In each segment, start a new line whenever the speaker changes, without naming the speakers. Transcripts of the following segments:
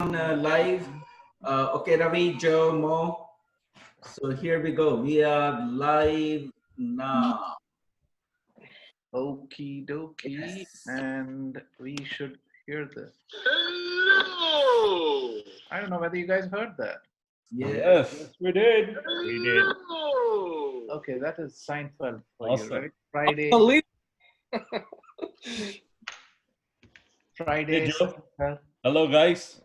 Live. Okay, Ravi, Joe, Mo. So here we go. We are live now.
Okie dokie,
Yes.
and we should hear this.
Hello!
I don't know whether you guys heard that.
Yes.
Yes, we did.
We did.
Okay, that is Seinfeld for
Awesome.
you, right? Friday. Friday.
Hey, Joe.
Seinfeld.
Hello, guys.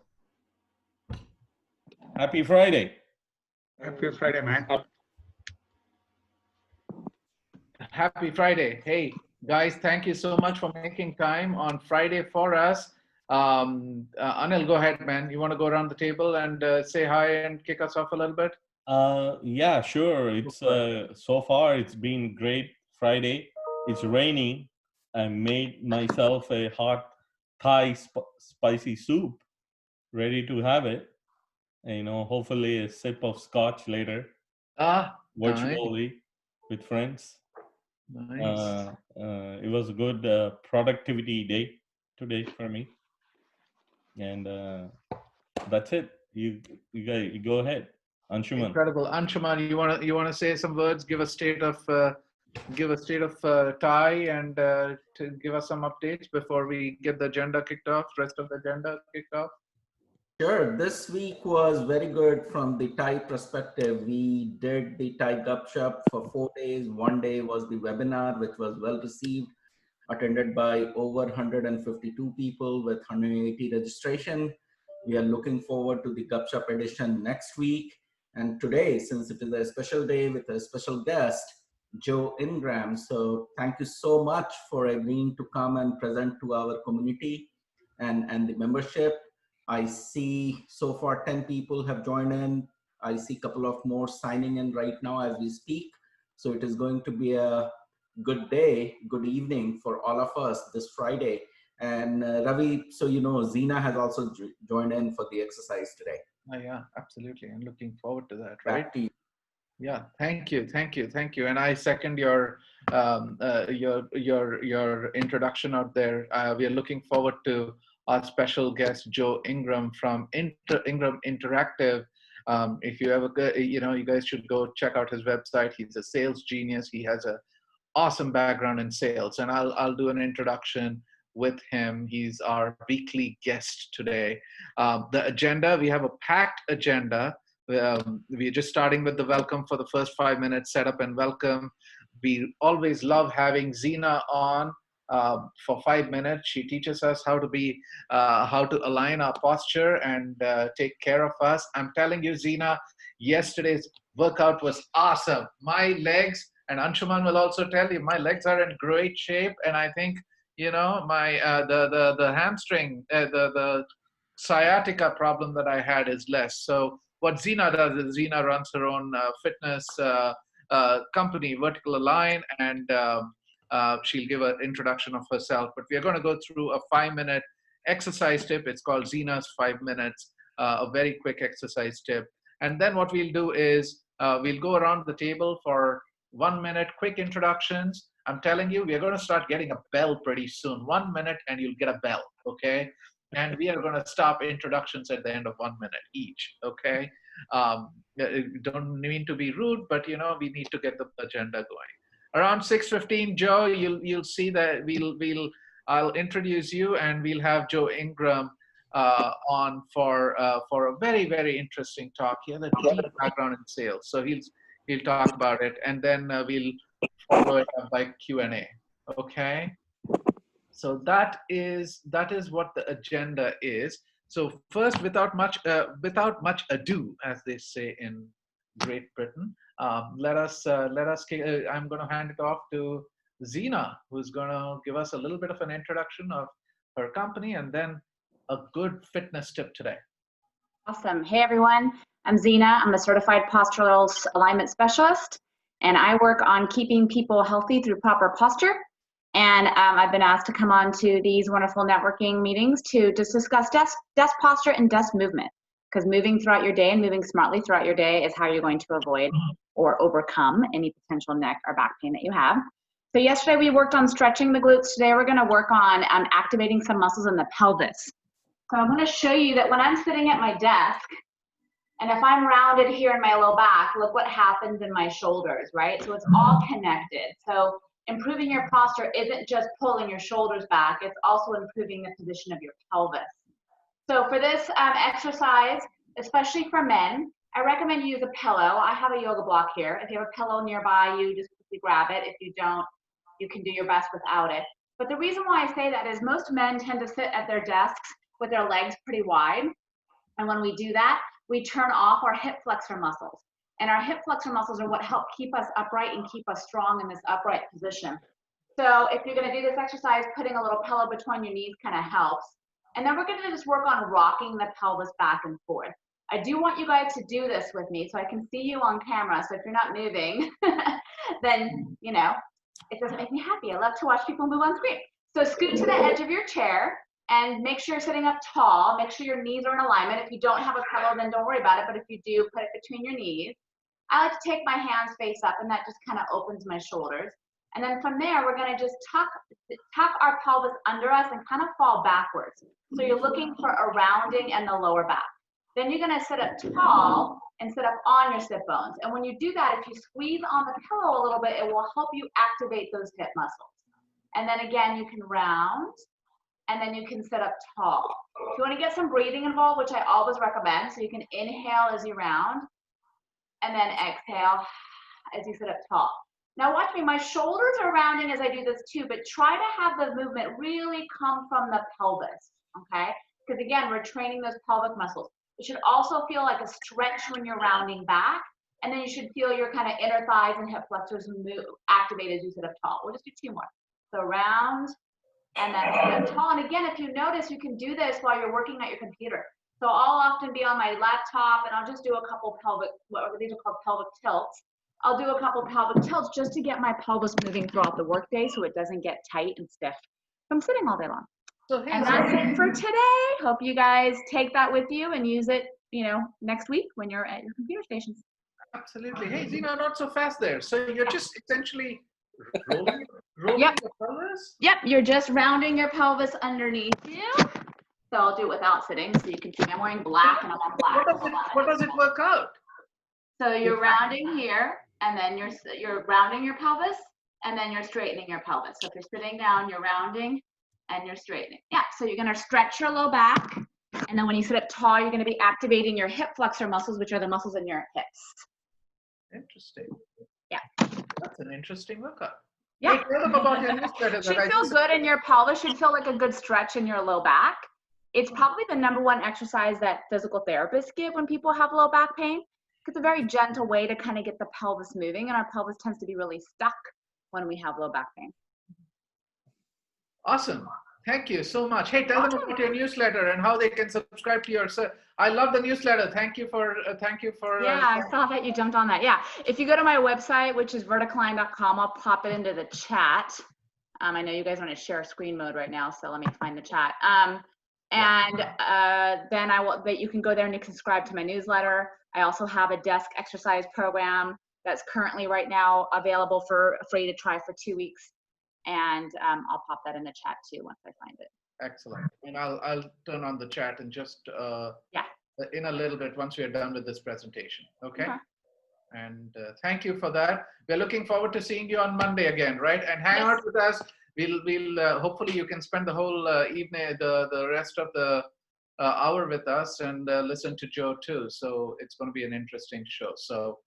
Happy Friday.
Happy Friday, man.
Happy Friday. Hey, guys, thank you so much for making time on Friday for us. Anil, go ahead, man. You want to go around the table and say hi and kick us off a little bit?
Yeah, sure. It's so far it's been great Friday. It's raining. I made myself a hot Thai spicy soup, ready to have it. And, hopefully a sip of scotch later, virtually with friends.
Nice.
It was a good productivity day today for me, and that's it. You guys, you go ahead, Anshuman.
Incredible. Anshuman, you wanna say some words? Give a state of TiE and to give us some updates before we get the agenda kicked off. Rest of the agenda kicked off.
Sure. This week was very good from the Thai perspective. We did the Thai Gupshup for 4 days. One day was the webinar, which was well received, attended by over 152 people with 180 registration. We are looking forward to the Gupshup edition next week. And today, since it is a special day with a special guest, Joe Ingram. So thank you so much for agreeing to come and present to our community and the membership. I see so far 10 people have joined in. I see a couple of more signing in right now as we speak. So it is going to be a good day, good evening for all of us this Friday. And Ravi, so you know, Zina has also joined in for the exercise today.
Oh, yeah, absolutely. I'm looking forward to that, right?
Back to you.
Yeah, thank you. And I second your introduction out there. We are looking forward to our special guest Joe Ingram from Ingram Interactive. If you ever go, you guys should go check out his website. He's a sales genius. He has a awesome background in sales, and I'll do an introduction with him. He's our weekly guest today. The agenda, we have a packed agenda. We're just starting with the welcome for the first 5 minutes, setup and welcome. We always love having Zina on for 5 minutes. She teaches us how to align our posture and take care of us. I'm telling you, Zina, yesterday's workout was awesome. My legs, and Anshuman will also tell you, my legs are in great shape, and I think my the hamstring, the sciatica problem that I had is less. So what Zina does is Zina runs her own fitness company, Vertical Align, and she'll give an introduction of herself. But we are going to go through a 5-minute exercise tip. It's called Zina's 5 minutes, a very quick exercise tip. And then what we'll do is we'll go around the table for 1 minute quick introductions. I'm telling you, we are going to start getting a bell pretty soon. 1 minute and you'll get a bell, okay? And we are going to stop introductions at the end of 1 minute each, okay? Don't mean to be rude, but we need to get the agenda going. Around 6:15, Joe, you'll see that I'll introduce you, and we'll have Joe Ingram on for a very, very interesting talk. He has a deep background in sales, so he'll talk about it, and then we'll follow it up by Q&A. Okay. So that is what the agenda is. So first, without much ado, as they say in Great Britain, let us. I'm going to hand it off to Zina, who's going to give us a little bit of an introduction of her company and then a good fitness tip today.
Awesome. Hey, everyone. I'm Zina. I'm a certified postural alignment specialist, and I work on keeping people healthy through proper posture. And I've been asked to come on to these wonderful networking meetings to just discuss desk posture and desk movement, because moving throughout your day and moving smartly throughout your day is how you're going to avoid or overcome any potential neck or back pain that you have. So yesterday we worked on stretching the glutes. Today we're going to work on activating some muscles in the pelvis. So I'm going to show you that when I'm sitting at my desk, and if I'm rounded here in my low back, look what happens in my shoulders, right? So it's all connected. So improving your posture isn't just pulling your shoulders back, it's also improving the position of your pelvis. So for this exercise, especially for men, I recommend you use a pillow. I have a yoga block here. If you have a pillow nearby you, just quickly grab it. If you don't, you can do your best without it. But the reason why I say that is most men tend to sit at their desks with their legs pretty wide. And when we do that, we turn off our hip flexor muscles. And our hip flexor muscles are what help keep us upright and keep us strong in this upright position. So if you're going to do this exercise, putting a little pillow between your knees kind of helps. And then we're going to just work on rocking the pelvis back and forth. I do want you guys to do this with me so I can see you on camera. So if you're not moving, then, you know, it doesn't make me happy. I love to watch people move on screen. So scoot to the edge of your chair and make sure you're sitting up tall. Make sure your knees are in alignment. If you don't have a pillow, then don't worry about it. But if you do, put it between your knees. I like to take my hands face up, and that just kind of opens my shoulders. And then from there, we're going to just tuck our pelvis under us and kind of fall backwards. So you're looking for a rounding in the lower back. Then you're going to sit up tall and sit up on your sit bones. And when you do that, if you squeeze on the pillow a little bit, it will help you activate those hip muscles. And then again, you can round, and then you can sit up tall. If you want to get some breathing involved, which I always recommend, so you can inhale as you round, and then exhale as you sit up tall. Now watch me, my shoulders are rounding as I do this too, but try to have the movement really come from the pelvis, okay? Because again, we're training those pelvic muscles. It should also feel like a stretch when you're rounding back, and then you should feel your kind of inner thighs and hip flexors move, activate as you sit up tall. We'll just do 2 more. So round, and then sit up tall. And again, if you notice, you can do this while you're working at your computer. So I'll often be on my laptop, and I'll just do a couple pelvic, what these are called pelvic tilts. I'll do a couple pelvic tilts just to get my pelvis moving throughout the workday so it doesn't get tight and stiff from sitting all day long.
So, hey,
And that's it for today. Hope you guys take that with you and use it, you know, next week when you're at your computer stations.
absolutely. Hey, Zina, not so fast there. So you're just essentially rolling
Yep.
the pelvis?
Yep, you're just rounding your pelvis underneath you. So I'll do it without sitting so you can see. I'm wearing black and I'm on black.
What does it work out?
So you're rounding here, and then you're rounding your pelvis, and then you're straightening your pelvis. So if you're sitting down, you're rounding and you're straightening. Yeah, so you're gonna stretch your low back, and then when you sit up tall, you're gonna be activating your hip flexor muscles, which are the muscles in your hips.
Interesting.
Yeah.
That's an interesting workout.
Yeah.
Hey, tell them about your newsletter.
Should feel good in your pelvis, should feel like a good stretch in your low back. It's probably the #1 exercise that physical therapists give when people have low back pain. It's a very gentle way to kind of get the pelvis moving, and our pelvis tends to be really stuck when we have low back pain.
Awesome. Thank you so much. Hey, tell them about your newsletter and how they can subscribe to your. I love the newsletter. Thank you for.
Yeah, I saw that you jumped on that. Yeah, if you go to my website, which is verticaline.com, I'll pop it into the chat. I know you guys are in a share screen mode right now, so let me find the chat. Then you can go there and you can subscribe to my newsletter. I also have a desk exercise program that's currently right now available for free to try for 2 weeks. And I'll pop that in the chat too once I find it.
Excellent. And I'll turn on the chat and just in a little bit once we are done with this presentation. Okay. And thank you for that. We're looking forward to seeing you on Monday again, right? And hang out with us. We'll hopefully you can spend the whole evening, the rest of the hour with us and listen to Joe too. So it's going to be an interesting show. So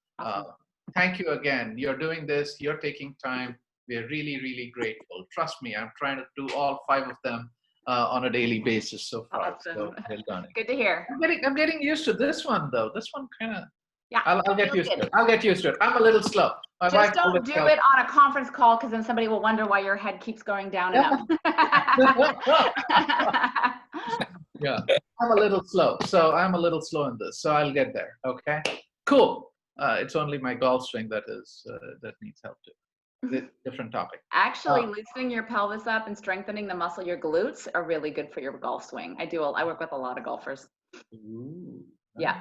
thank you again. You're doing this. You're taking time. We're really, really grateful. Trust me, I'm trying to do all 5 of them on a daily basis so far.
Awesome.
So well done.
Good to hear.
I'm getting used to this one though. This one kind of.
Yeah,
I'll get used to it. I'll get used to it. I'm a little slow.
Just don't do it on a conference call because then somebody will wonder why your head keeps going down and up.
Yeah, I'm a little slow. So I'm a little slow in this. So I'll get there. Okay, cool. It's only my golf swing that needs help too. Different topic.
Actually, loosening your pelvis up and strengthening the muscle, your glutes, are really good for your golf swing. I work with a lot of golfers.
Ooh,
nice.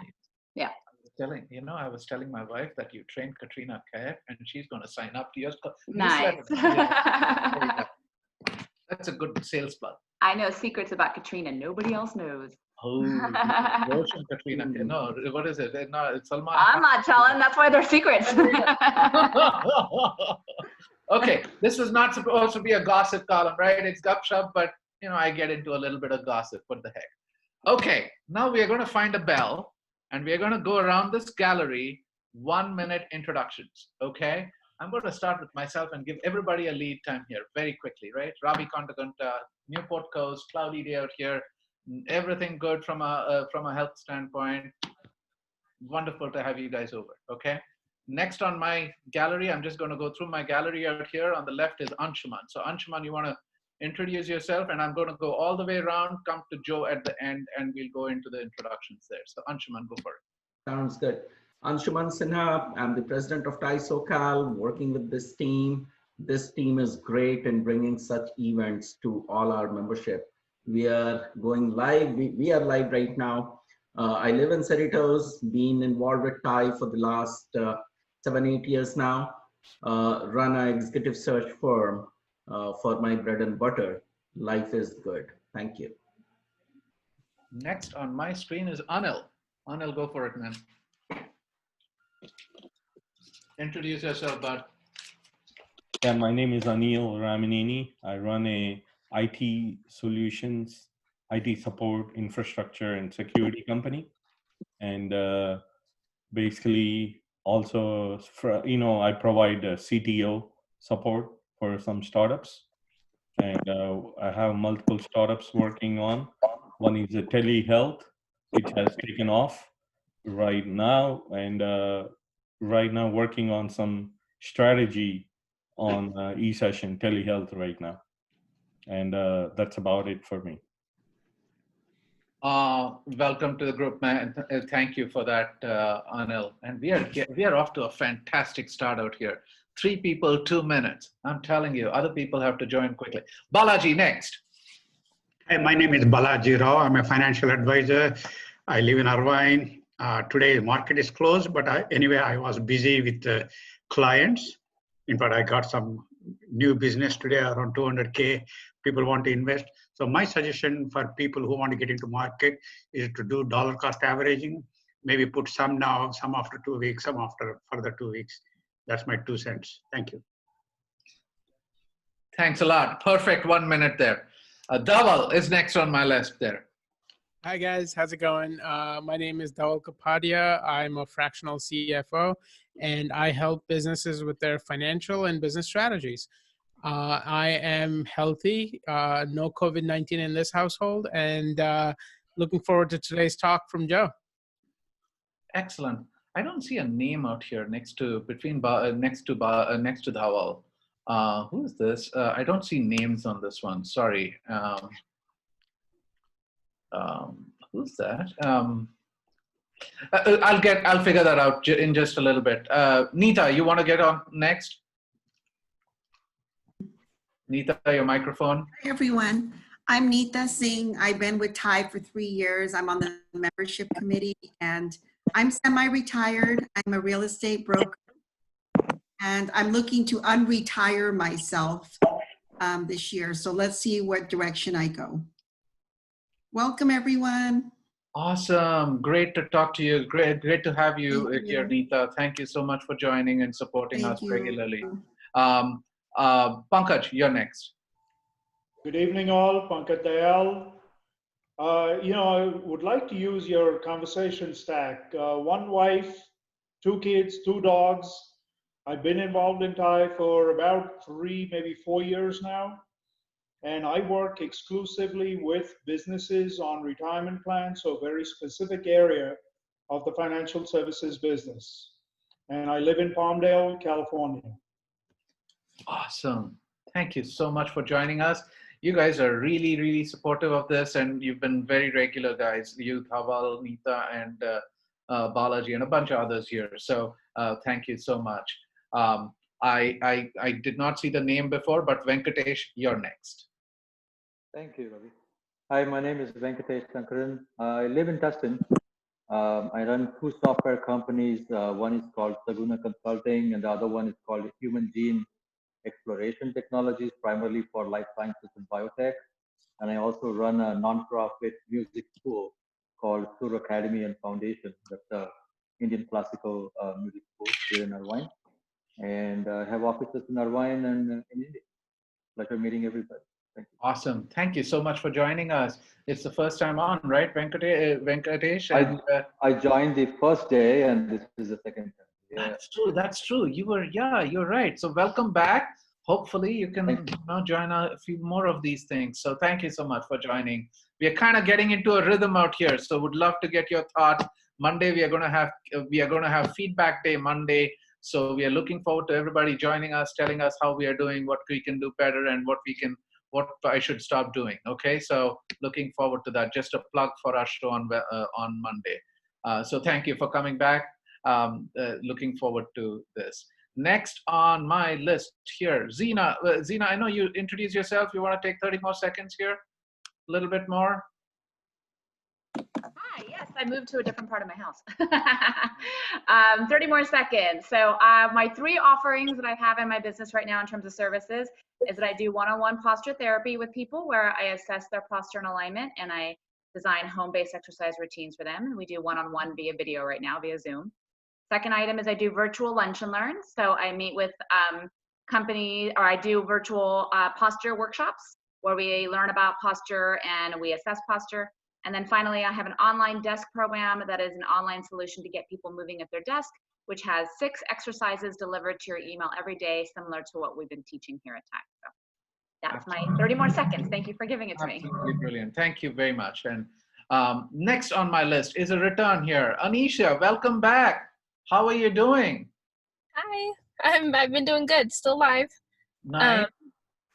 Yeah.
I was telling my wife that you trained Katrina Kaif and she's going to sign up to your
Nice.
That's a good sales plug.
I know secrets about Katrina nobody else knows.
Oh, Ocean Katrina. No, what is it? No, it's Salman
I'm
Khan.
not telling. That's why they're secrets.
Okay, this was not supposed to be a gossip column, right? It's gupshup, but you know, I get into a little bit of gossip. What the heck? Okay, now we are going to find a bell, and we are going to go around this gallery, 1-minute introductions. Okay, I'm going to start with myself and give everybody a lead time here very quickly, right? Ravi Kondagunta, Newport Coast, cloudy day out here. Everything good from a health standpoint. Wonderful to have you guys over. Okay. Next on my gallery, I'm just going to go through my gallery out here. On the left is Anshuman. So Anshuman, you want to introduce yourself, and I'm going to go all the way around, come to Joe at the end, and we'll go into the introductions there. So Anshuman, go for it.
Sounds good. Anshuman Sinha, I'm the president of TiE SoCal, working with this team. This team is great in bringing such events to all our membership. We are going live. We are live right now. I live in Cerritos, been involved with TiE for the last 7-8 years now. Run an executive search firm for my bread and butter. Life is good. Thank you.
Next on my screen is Anil. Anil, go for it, man. Introduce yourself, bud.
Yeah, my name is Anil Ramaneni. I run a IT solutions, IT support, infrastructure, and security company. And basically also, I provide CTO support for some startups. And I have multiple startups working on. One is a telehealth, which has taken off right now. And right now working on some strategy on e-session telehealth right now. And that's about it for me.
Welcome to the group, man. Thank you for that, Anil. And we are off to a fantastic start out here. 3 people, 2 minutes. I'm telling you, other people have to join quickly. Balaji, next.
Hi, my name is Balaji Rao. I'm a financial advisor. I live in Irvine. Today, the market is closed, but anyway, I was busy with clients. In fact, I got some new business today around 200K. People want to invest. So my suggestion for people who want to get into market is to do dollar cost averaging. Maybe put some now, some after 2 weeks, some after further 2 weeks. That's my 2 cents. Thank you.
Thanks a lot. Perfect 1 minute there. Dawal is next on my list there.
Hi guys, how's it going? My name is Dawal Kapadia. I'm a fractional CFO, and I help businesses with their financial and business strategies. I am healthy, no COVID-19 in this household, and looking forward to today's talk from Joe.
Excellent. I don't see a name out here next to Dawal. Who is this? I don't see names on this one. Sorry. Who's that? I'll figure that out in just a little bit. Neeta, you want to get on next? Neeta, your microphone.
Hi, everyone. I'm Neeta Singh. I've been with TiE for 3 years. I'm on the membership committee, and I'm semi-retired. I'm a real estate broker, and I'm looking to unretire myself this year. So let's see what direction I go. Welcome, everyone.
Awesome. Great to talk to you. Great to have you here, Neeta. Thank you so much for joining and supporting us regularly. Pankaj, you're next.
Good evening, all. Pankaj Dayal. I would like to use your conversation stack. 1 wife, 2 kids, 2 dogs. I've been involved in TiE for about 3, maybe 4 years now. And I work exclusively with businesses on retirement plans, so a very specific area of the financial services business. And I live in Palmdale, California.
Awesome. Thank you so much for joining us. You guys are really, really supportive of this, and you've been very regular, guys. You, Dhawal, Neeta, and Balaji, and a bunch of others here. So thank you so much. I did not see the name before, but Venkatesh, you're next.
Thank you, Ravi. Hi, my name is Venkatesh Sankaran. I live in Tustin. I run 2 software companies. One is called Saguna Consulting, and the other one is called Human Gene Exploration Technologies, primarily for life sciences and biotech. and I also run a non-profit music school called Sur Academy and Foundation. That's a Indian classical music school here in Irvine, and I have offices in Irvine and in India. Pleasure meeting everybody. Thank you.
Awesome. Thank you so much for joining us. It's the first time on, right, Venkatesh? And,
I joined the first day, and this is the second time. Yeah.
That's true. That's true. You're right. So welcome back. Hopefully you can join a few more of these things. So thank you so much for joining. We are kind of getting into a rhythm out here. So would love to get your thoughts. Monday we are going to have feedback day Monday. So we are looking forward to everybody joining us, telling us how we are doing, what we can do better, and what I should stop doing. Okay. So looking forward to that. Just a plug for our show on Monday. So thank you for coming back. Looking forward to this. Next on my list here, Zena. Zena, I know you introduce yourself. You want to take 30 more seconds here? A little bit more?
Hi, yes, I moved to a different part of my house. 30 more seconds. So my 3 offerings that I have in my business right now in terms of services is that I do one-on-one posture therapy with people where I assess their posture and alignment, and I design home-based exercise routines for them. And we do one-on-one via video right now, via Zoom. Second item is I do virtual lunch and learn. So I meet with I do virtual posture workshops where we learn about posture and we assess posture. And then finally, I have an online desk program that is an online solution to get people moving at their desk, which has 6 exercises delivered to your email every day, similar to what we've been teaching here at TiE. So that's my 30 more seconds. Thank you for giving it to me.
Absolutely brilliant. Thank you very much. And next on my list is a return here. Anisha, welcome back. How are you doing?
Hi, I've been doing good, still alive.
Nice.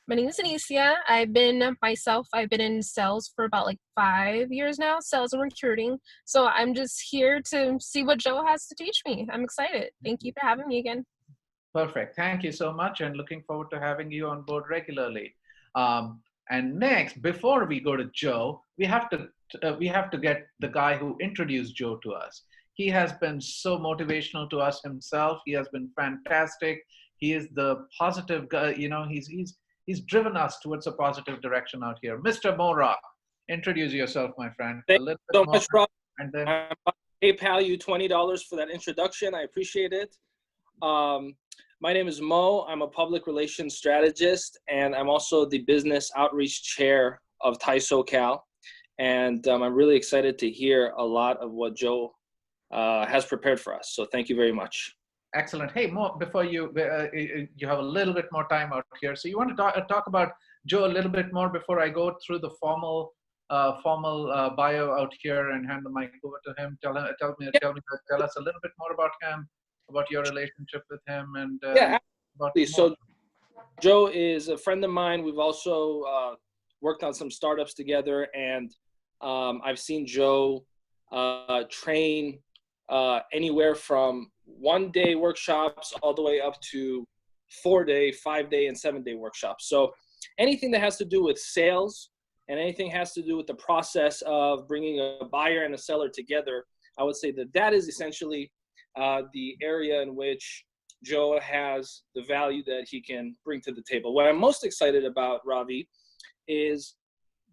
My name is Anicia. I've been in sales for about like 5 years now, sales and recruiting. So I'm just here to see what Joe has to teach me. I'm excited. Thank you for having me again.
Perfect. Thank you so much, and looking forward to having you on board regularly. And next, before we go to Joe, we have to get the guy who introduced Joe to us. He has been so motivational to us himself. He has been fantastic. He is the positive guy. You know, he's driven us towards a positive direction out here. Mr. Mora, introduce yourself, my friend.
Thank you so much, Rob.
And then
I'm about to PayPal you $20 for that introduction. I appreciate it. My name is Mo. I'm a public relations strategist, and I'm also the business outreach chair of TiE SoCal. And I'm really excited to hear a lot of what Joe has prepared for us. So thank you very much.
Excellent. Hey, Mo, before you have a little bit more time out here. So you want to talk about Joe a little bit more before I go through the formal bio out here and hand the mic over to him. Tell us a little bit more about him, about your relationship with him, and
yeah, absolutely. So Joe is a friend of mine. We've also worked on some startups together, and I've seen Joe train anywhere from 1-day workshops all the way up to 4-day, 5-day, and 7-day workshops. So anything that has to do with sales and anything has to do with the process of bringing a buyer and a seller together, I would say that is essentially the area in which Joe has the value that he can bring to the table. What I'm most excited about, Ravi, is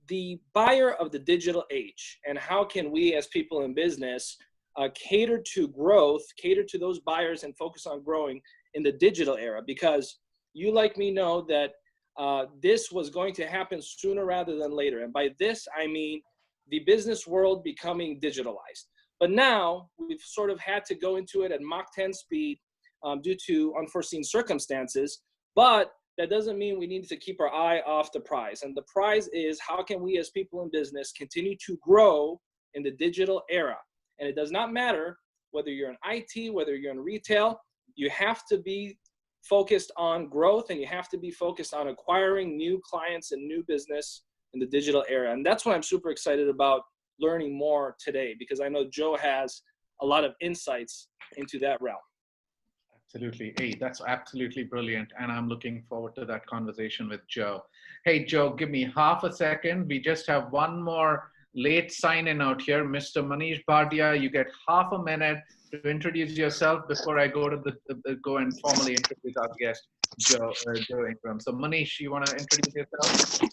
the buyer of the digital age, and how can we as people in business cater to growth, cater to those buyers and focus on growing in the digital era, because you like me know that this was going to happen sooner rather than later. And by this, I mean the business world becoming digitalized. But now we've sort of had to go into it at Mach 10 speed due to unforeseen circumstances, but that doesn't mean we need to keep our eye off the prize. And the prize is, how can we as people in business continue to grow in the digital era? And it does not matter whether you're in IT, whether you're in retail, you have to be focused on growth, and you have to be focused on acquiring new clients and new business in the digital era. And that's what I'm super excited about learning more today, because I know Joe has a lot of insights into that realm.
Absolutely. Hey, that's absolutely brilliant. And I'm looking forward to that conversation with Joe. Hey, Joe, give me half a second. We just have one more late sign-in out here. Mr. Manish Bhatia, you get half a minute to introduce yourself before I go to go and formally introduce our guest, Joe Ingram. So Manish, you want to introduce yourself?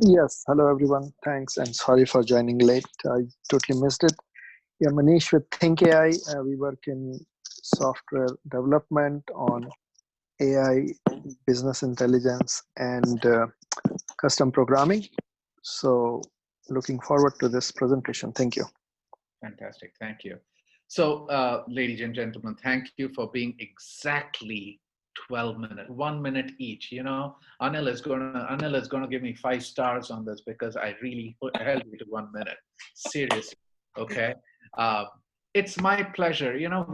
Yes, hello everyone. Thanks and sorry for joining late. I totally missed it. Yeah, Manish with Think AI. We work in software development on AI, business intelligence, and custom programming. So, looking forward to this presentation. Thank you.
Fantastic. Thank you. So, ladies and gentlemen, thank you for being exactly 12 minutes, 1 minute each. You know, Anil is gonna give me 5 stars on this because I really held you to 1 minute. Seriously. Okay. It's my pleasure. You know,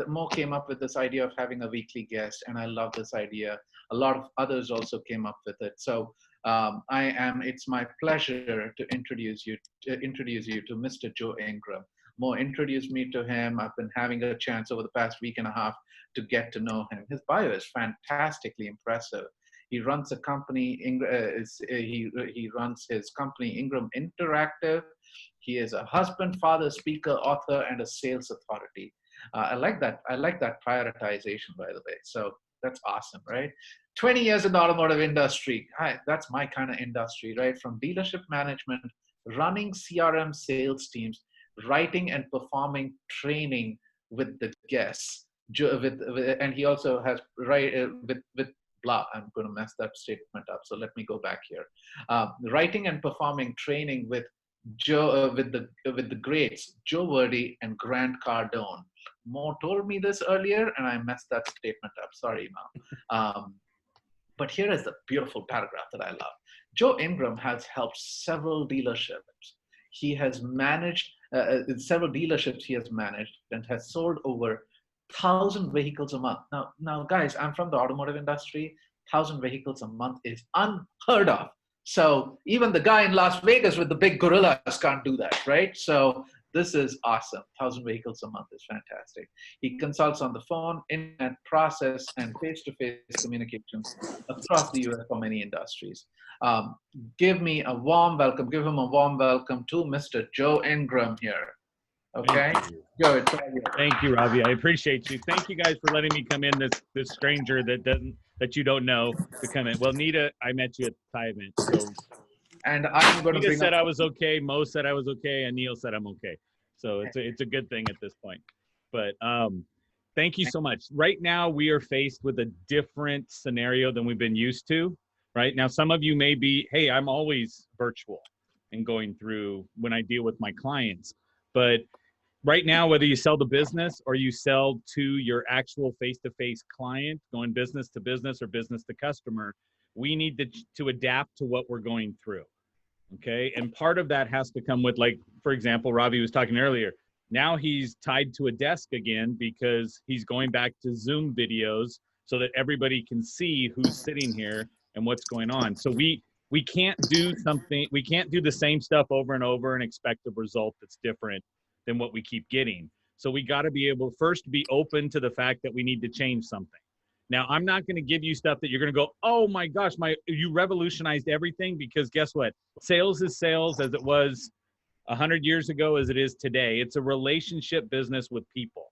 Mo came up with this idea of having a weekly guest, and I love this idea. A lot of others also came up with it. So it's my pleasure to introduce you to Mr. Joe Ingram. Mo introduced me to him. I've been having a chance over the past week and a half to get to know him. His bio is fantastically impressive. He runs a company. He runs his company Ingram Interactive. He is a husband, father, speaker, author, and a sales authority. I like that. I like that prioritization, by the way. So that's awesome, right? 20 years in the automotive industry. Hi, that's my kind of industry, right? From dealership management, running CRM sales teams, writing and performing training with the guests. And he also has with blah. I'm going to mess that statement up. So let me go back here. Writing and performing training with Joe with the greats Joe Verdi and Grant Cardone. Mo told me this earlier, and I messed that statement up. Sorry, Mo. But here is the beautiful paragraph that I love. Joe Ingram has helped several dealerships. He has managed several dealerships. He has managed and has sold over 1,000 vehicles a month. Now, guys, I'm from the automotive industry. 1,000 vehicles a month is unheard of. So even the guy in Las Vegas with the big gorillas can't do that, right? So this is awesome. 1,000 vehicles a month is fantastic. He consults on the phone, internet, process, and face-to-face communications across the US for many industries. Give him a warm welcome to Mr. Joe Ingram here. Okay, Joe, it's all yours.
Thank you, Ravi. I appreciate you. Thank you guys for letting me come in. This stranger that you don't know to come in. Well, Nita, I met you at the TiE event. So,
and I'm going to
Nita
bring
said
up.
I was okay. Mo said I was okay, and Neil said I'm okay. So it's a good thing at this point. But thank you so much. Right now we are faced with a different scenario than we've been used to. Right now, some of you may be, hey, I'm always virtual and going through when I deal with my clients, but right now, whether you sell the business or you sell to your actual face-to-face client, going business to business or business to customer, we need to adapt to what we're going through, okay? And part of that has to come with, like, for example, Ravi was talking earlier. Now he's tied to a desk again because he's going back to Zoom videos so that everybody can see who's sitting here and what's going on. So we can't do the same stuff over and over and expect a result that's different than what we keep getting. So we got to be able first to be open to the fact that we need to change something. Now, I'm not going to give you stuff that you're going to go, oh my gosh, you revolutionized everything, because guess what? Sales is sales as it was 100 years ago as it is today. It's a relationship business with people.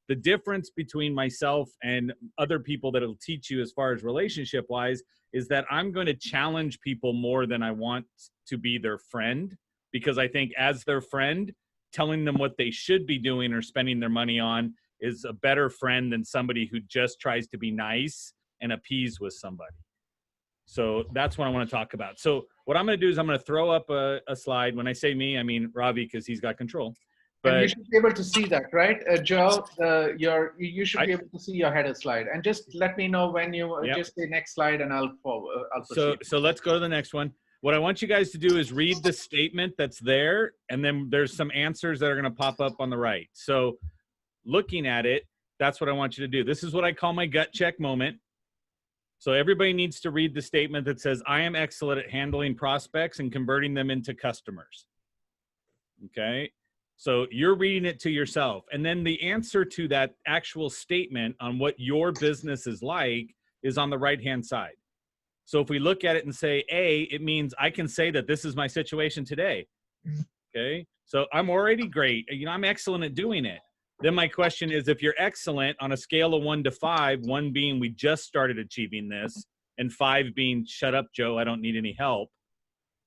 The difference between myself and other people that will teach you as far as relationship wise is that I'm going to challenge people more than I want to be their friend, because I think as their friend, telling them what they should be doing or spending their money on is a better friend than somebody who just tries to be nice and appease with somebody. So that's what I want to talk about. So what I'm going to do is I'm going to throw up a slide. When I say me, I mean Ravi, because he's got control. But
and you should be able to see that, right, Joe? You should be able to see your header slide, and just let me know when you just say next slide, and I'll proceed.
So let's go to the next one. What I want you guys to do is read the statement that's there, and then there's some answers that are going to pop up on the right. So looking at it, that's what I want you to do. This is what I call my gut check moment. So everybody needs to read the statement that says, I am excellent at handling prospects and converting them into customers. Okay? So you're reading it to yourself. And then the answer to that actual statement on what your business is like is on the right-hand side. So if we look at it and say A, it means I can say that this is my situation today. Okay? So I'm already great. You know, I'm excellent at doing it. Then my question is, if you're excellent on a scale of 1 to 5, 1 being we just started achieving this, and 5 being shut up, Joe, I don't need any help,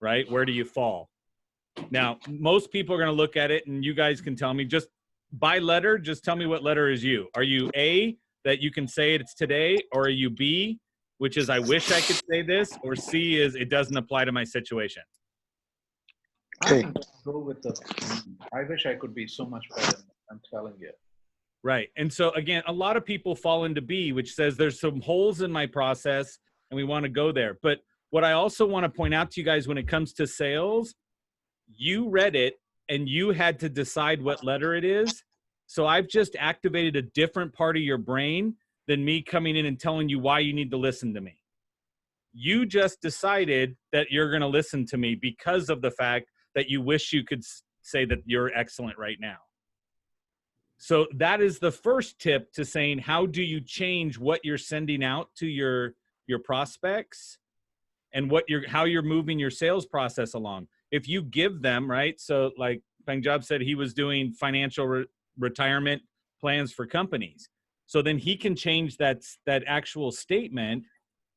right? Where do you fall? Now, most people are going to look at it, and you guys can tell me just by letter, just tell me what letter is you. Are you A, that you can say it's today, or are you B, which is I wish I could say this, or C is it doesn't apply to my situation?
I can go with the, I wish I could be so much better. I'm telling you.
Right. And so again, a lot of people fall into B, which says there's some holes in my process and we want to go there. But what I also want to point out to you guys when it comes to sales, you read it and you had to decide what letter it is. So I've just activated a different part of your brain than me coming in and telling you why you need to listen to me. You just decided that you're going to listen to me because of the fact that you wish you could say that you're excellent right now. So that is the first tip to saying, how do you change what you're sending out to your prospects and how you're moving your sales process along. If you give them, right? So like Pangjab said, he was doing financial retirement plans for companies. So then he can change that actual statement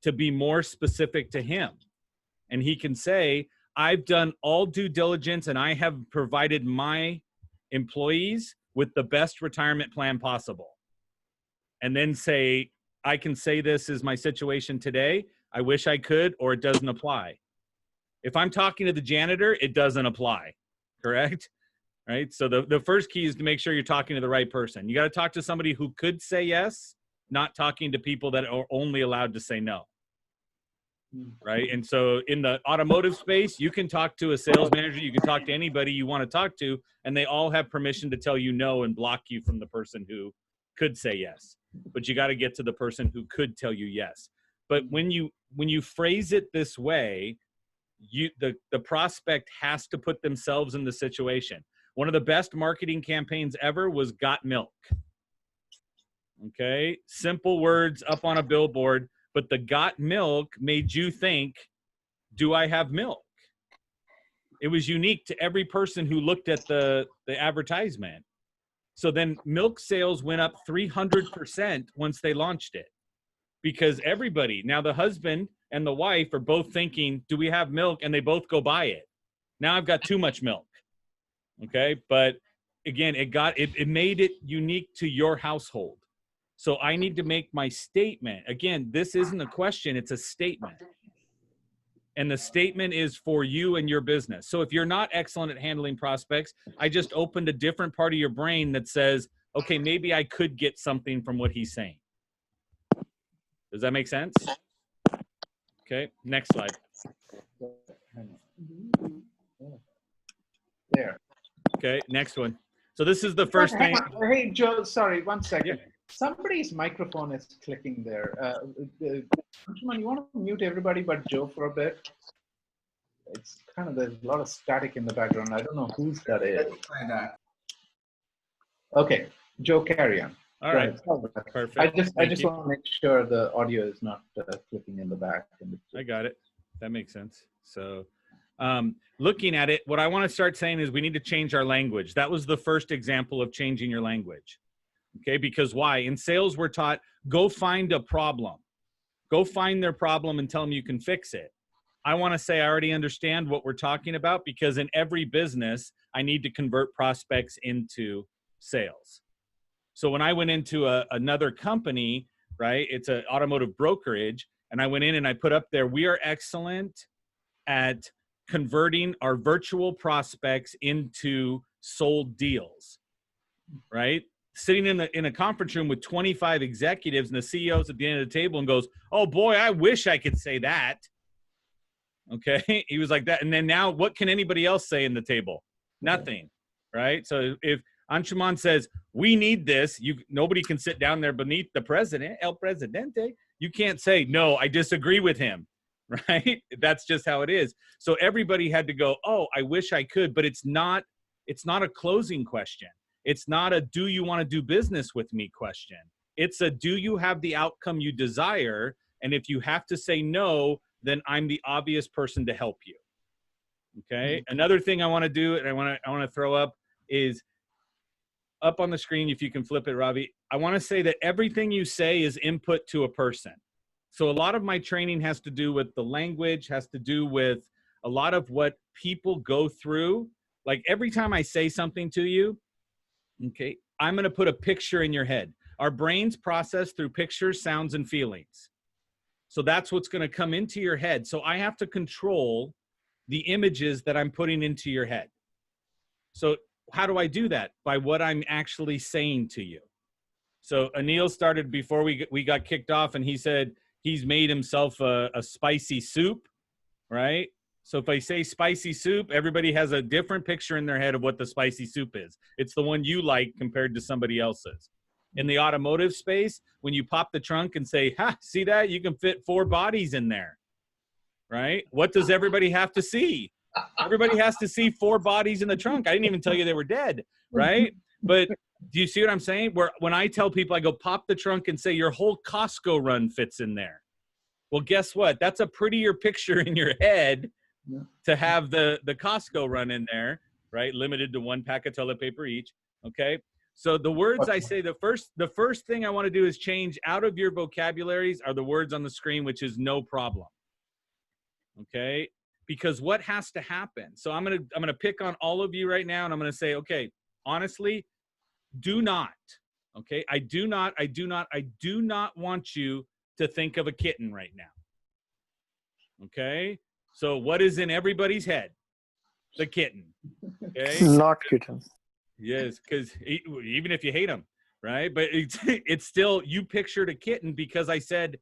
to be more specific to him. And he can say, I've done all due diligence and I have provided my employees with the best retirement plan possible. And then say, I can say this is my situation today. I wish I could, or it doesn't apply. If I'm talking to the janitor, it doesn't apply, correct? Right? So the first key is to make sure you're talking to the right person. You got to talk to somebody who could say yes, not talking to people that are only allowed to say no. Right? And so in the automotive space, you can talk to a sales manager, you can talk to anybody you want to talk to, and they all have permission to tell you no and block you from the person who could say yes. But you got to get to the person who could tell you yes. But when you phrase it this way, the prospect has to put themselves in the situation. One of the best marketing campaigns ever was Got Milk. Okay, simple words up on a billboard, but the Got Milk made you think, do I have milk? It was unique to every person who looked at the advertisement. So then milk sales went up 300% once they launched it, because everybody, now the husband and the wife are both thinking, do we have milk? And they both go buy it. Now I've got too much milk. Okay. But again, it made it unique to your household. So I need to make my statement. Again, this isn't a question, it's a statement. And the statement is for you and your business. So if you're not excellent at handling prospects, I just opened a different part of your brain that says, okay, maybe I could get something from what he's saying. Does that make sense? Okay, next slide.
There.
Okay, next one. So this is the first thing.
Hey, Joe, sorry, 1 second.
Yeah.
Somebody's microphone is clicking there. Anshuman, you want to mute everybody but Joe for a bit? It's kind of, there's a lot of static in the background. I don't know whose that is. Okay, Joe, carry on.
All right. Perfect.
I just want to make sure the audio is not clicking in the back.
I got it. That makes sense. So looking at it, what I want to start saying is we need to change our language. That was the first example of changing your language. Okay, because why? In sales, we're taught, go find a problem. Go find their problem and tell them you can fix it. I want to say I already understand what we're talking about, because in every business, I need to convert prospects into sales. So when I went into another company, right, it's an automotive brokerage, and I went in and I put up there, we are excellent at converting our virtual prospects into sold deals, right? Sitting in a conference room with 25 executives and the CEO's at the end of the table and goes, oh boy, I wish I could say that. Okay. He was like that. And then now what can anybody else say in the table? Nothing. Right. So if Anshuman says, we need this, nobody can sit down there beneath the president, El Presidente. You can't say, no, I disagree with him. Right. That's just how it is. So everybody had to go, oh, I wish I could, but it's not a closing question. It's not a, do you want to do business with me question. It's a, do you have the outcome you desire? And if you have to say no, then I'm the obvious person to help you. Okay. Another thing I want to do, and I want to throw up, is up on the screen, if you can flip it, Ravi. I want to say that everything you say is input to a person. So a lot of my training has to do with the language, has to do with a lot of what people go through, like every time I say something to you, okay, I'm going to put a picture in your head. Our brains process through pictures, sounds, and feelings. So that's what's going to come into your head. So I have to control the images that I'm putting into your head. So how do I do that? By what I'm actually saying to you. So Anil started before we got kicked off, and he said he's made himself a spicy soup, right? So if I say spicy soup, everybody has a different picture in their head of what the spicy soup is. It's the one you like compared to somebody else's. In the automotive space, when you pop the trunk and say, ha, see that? You can fit 4 bodies in there, right? What does everybody have to see? Everybody has to see 4 bodies in the trunk. I didn't even tell you they were dead, right? But do you see what I'm saying? When I tell people, I go, pop the trunk and say your whole Costco run fits in there. Well, guess what? That's a prettier picture in your head to have the Costco run in there, right? Limited to 1 pack of toilet paper each, okay? So the words I say, the first thing I want to do is change out of your vocabularies are the words on the screen, which is no problem, okay? Because what has to happen? So I'm gonna pick on all of you right now, and I'm gonna say, okay, honestly, do not, okay? I do not want you to think of a kitten right now, okay? So what is in everybody's head? The kitten, okay?
Not kitten.
Yes, because even if you hate them, right? But it's still, you pictured a kitten because I said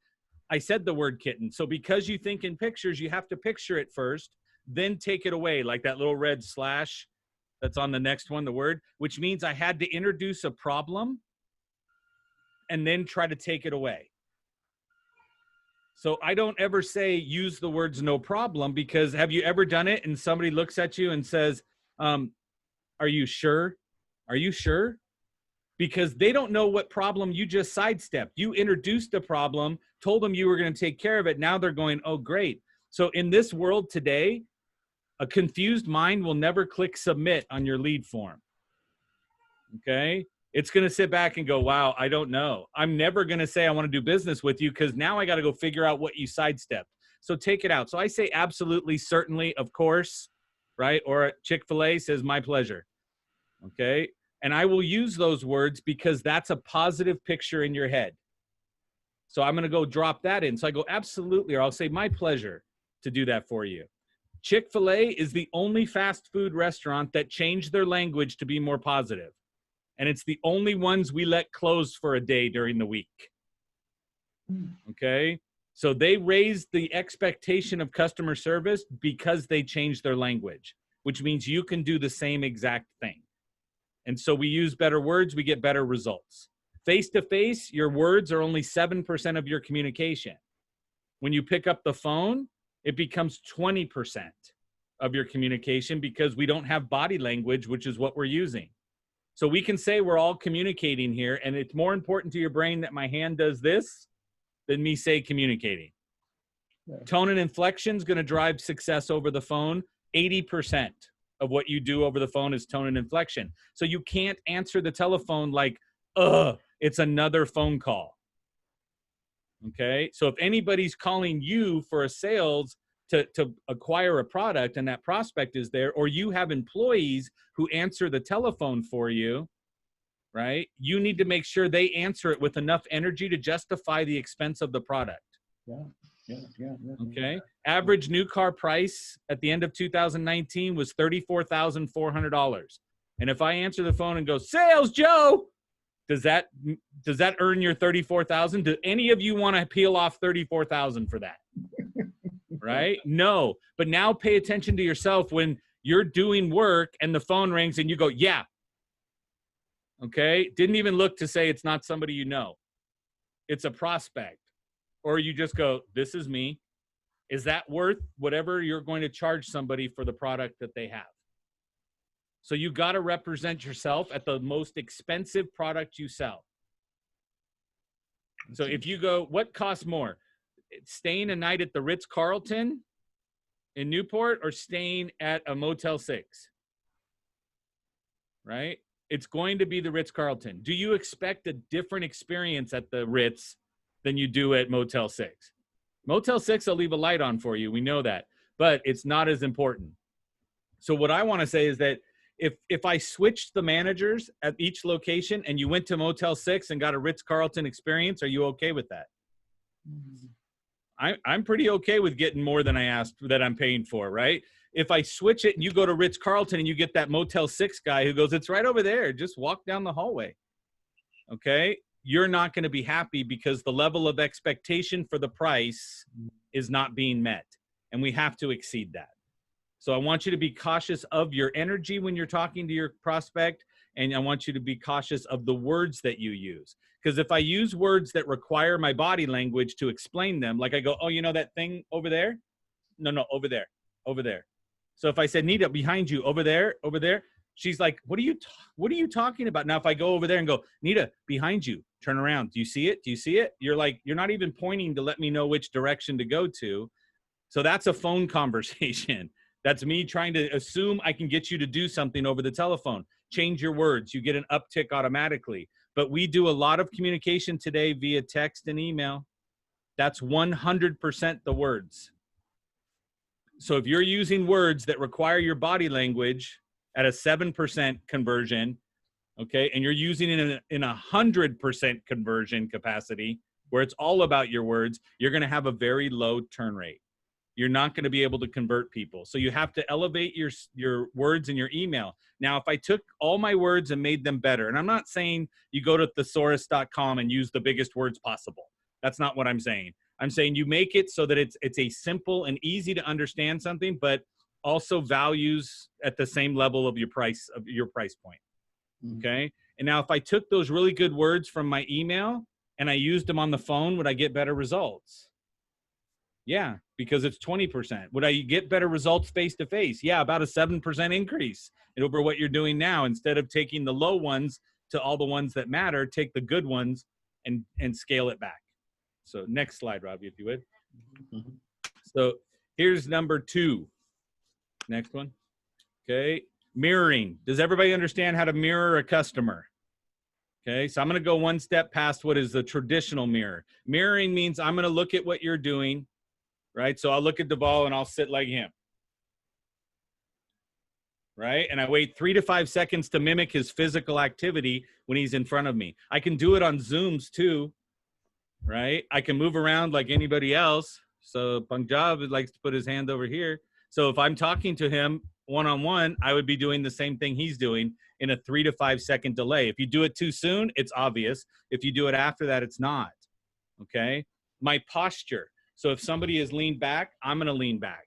the word kitten. So because you think in pictures, you have to picture it first, then take it away, like that little red slash that's on the next one, the word, which means I had to introduce a problem and then try to take it away. So I don't ever say use the words no problem, because have you ever done it and somebody looks at you and says, are you sure? Are you sure? Because they don't know what problem you just sidestepped. You introduced a problem, told them you were going to take care of it. Now they're going, oh, great. So in this world today, a confused mind will never click submit on your lead form. Okay? It's going to sit back and go, wow, I don't know. I'm never going to say I want to do business with you because now I got to go figure out what you sidestepped. So take it out. So I say absolutely, certainly, of course, right? Or Chick-fil-A says my pleasure. Okay? And I will use those words because that's a positive picture in your head. So I'm going to go drop that in. So I go, absolutely, or I'll say my pleasure to do that for you. Chick-fil-A is the only fast food restaurant that changed their language to be more positive. And it's the only ones we let close for a day during the week. Okay? So they raised the expectation of customer service because they changed their language, which means you can do the same exact thing. And so we use better words, we get better results. Face-to-face, your words are only 7% of your communication. When you pick up the phone, it becomes 20% of your communication because we don't have body language, which is what we're using. So we can say we're all communicating here, and it's more important to your brain that my hand does this than me say communicating. Yeah. Tone and inflection is going to drive success over the phone. 80% of what you do over the phone is tone and inflection. So you can't answer the telephone like, it's another phone call. Okay? So if anybody's calling you for a sales to acquire a product and that prospect is there, or you have employees who answer the telephone for you, right? You need to make sure they answer it with enough energy to justify the expense of the product. Yeah. Okay. Average new car price at the end of 2019 was $34,400. And if I answer the phone and go, sales Joe, does that earn your $34,000? Do any of you want to peel off $34,000 for that? Right? No. But now pay attention to yourself when you're doing work and the phone rings and you go, yeah. Okay. Didn't even look to say it's not somebody you know. It's a prospect. Or you just go, this is me. Is that worth whatever you're going to charge somebody for the product that they have? So you got to represent yourself at the most expensive product you sell. So if you go, what costs more? Staying a night at the Ritz-Carlton in Newport or staying at a Motel 6? Right? It's going to be the Ritz-Carlton. Do you expect a different experience at the Ritz than you do at Motel 6? Motel 6 will leave a light on for you. We know that. but it's not as important. So what I want to say is that if I switched the managers at each location and you went to Motel 6 and got a Ritz-Carlton experience, are you okay with that? I'm pretty okay with getting more than I asked that I'm paying for, right? If I switch it and you go to Ritz-Carlton and you get that Motel 6 guy who goes, it's right over there, just walk down the hallway, okay? You're not going to be happy because the level of expectation for the price is not being met, and we have to exceed that. So I want you to be cautious of your energy when you're talking to your prospect, and I want you to be cautious of the words that you use. Because if I use words that require my body language to explain them, like I go, oh, you know that thing over there? No, over there, over there. So if I said, Nita, behind you, over there, she's like, what are you talking about? Now, if I go over there and go, Nita, behind you, turn around. Do you see it? Do you see it? You're like, you're not even pointing to let me know which direction to go to. So that's a phone conversation. That's me trying to assume I can get you to do something over the telephone. Change your words. You get an uptick automatically. But we do a lot of communication today via text and email. That's 100% the words. So if you're using words that require your body language at a 7% conversion, okay, and you're using it in 100% conversion capacity, where it's all about your words, you're going to have a very low turn rate. You're not going to be able to convert people. So you have to elevate your words in your email. Now, if I took all my words and made them better, and I'm not saying you go to thesaurus.com and use the biggest words possible. That's not what I'm saying. I'm saying you make it so that it's a simple and easy to understand something, but also values at the same level of your price point. Okay. And now if I took those really good words from my email and I used them on the phone, would I get better results? Yeah, because it's 20%. Would I get better results face-to-face? Yeah, about a 7% increase over what you're doing now. Instead of taking the low ones to all the ones that matter, take the good ones and scale it back. So next slide, Robbie, if you would. So here's number 2. Next one. Okay, mirroring. Does everybody understand how to mirror a customer? Okay, so I'm going to go one step past what is the traditional mirror. Mirroring means I'm going to look at what you're doing, right? So I'll look at Deval and I'll sit like him, right? And I wait 3 to 5 seconds to mimic his physical activity when he's in front of me. I can do it on Zooms too, right? I can move around like anybody else. So Punjab likes to put his hand over here. So if I'm talking to him one-on-one, I would be doing the same thing he's doing in a 3 to 5 second delay. If you do it too soon, it's obvious. If you do it after that, it's not, okay? My posture. So if somebody is leaned back, I'm going to lean back.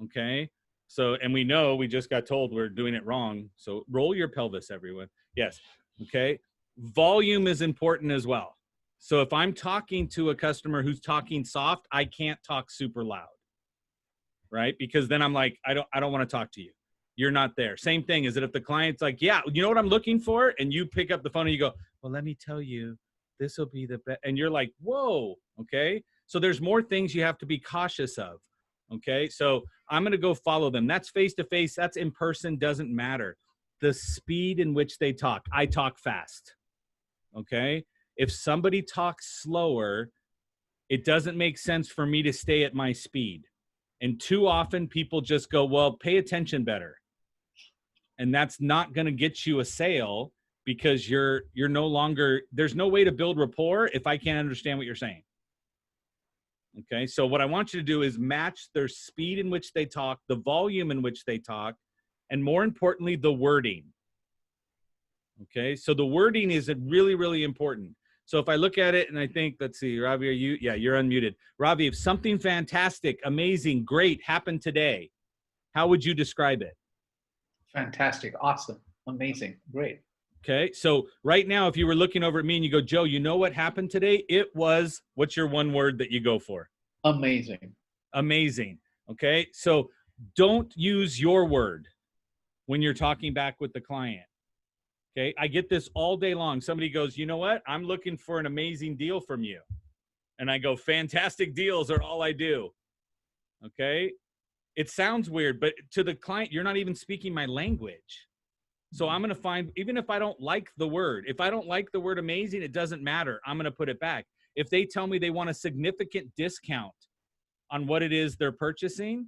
Okay. So, and we know we just got told we're doing it wrong. So roll your pelvis, everyone. Yes. Okay. Volume is important as well. So if I'm talking to a customer who's talking soft, I can't talk super loud. Right. Because then I'm like, I don't want to talk to you. You're not there. Same thing is that if the client's like, yeah, you know what I'm looking for? And you pick up the phone and you go, well, let me tell you, this will be the best. And you're like, whoa. Okay. So there's more things you have to be cautious of, okay? So I'm going to go follow them. That's face-to-face. That's in person. Doesn't matter. The speed in which they talk. I talk fast, okay? If somebody talks slower, it doesn't make sense for me to stay at my speed. And too often people just go, well, pay attention better. And that's not going to get you a sale because you're no longer, there's no way to build rapport if I can't understand what you're saying. Okay, so what I want you to do is match their speed in which they talk, the volume in which they talk, and more importantly, the wording. Okay, so the wording is really, really important. So if I look at it and I think, let's see, Ravi, are you? Yeah, you're unmuted. Ravi, if something fantastic, amazing, great happened today, how would you describe it?
Fantastic, awesome, amazing, great.
Okay, so right now, if you were looking over at me and you go, Joe, you know what happened today? It was, what's your one word that you go for?
Amazing.
Amazing. Okay, so don't use your word when you're talking back with the client. Okay, I get this all day long. Somebody goes, you know what? I'm looking for an amazing deal from you. And I go, fantastic deals are all I do. Okay, it sounds weird, but to the client, you're not even speaking my language. So I'm going to find, even if I don't like the word, if I don't like the word amazing, it doesn't matter. I'm going to put it back. If they tell me they want a significant discount, on what it is they're purchasing,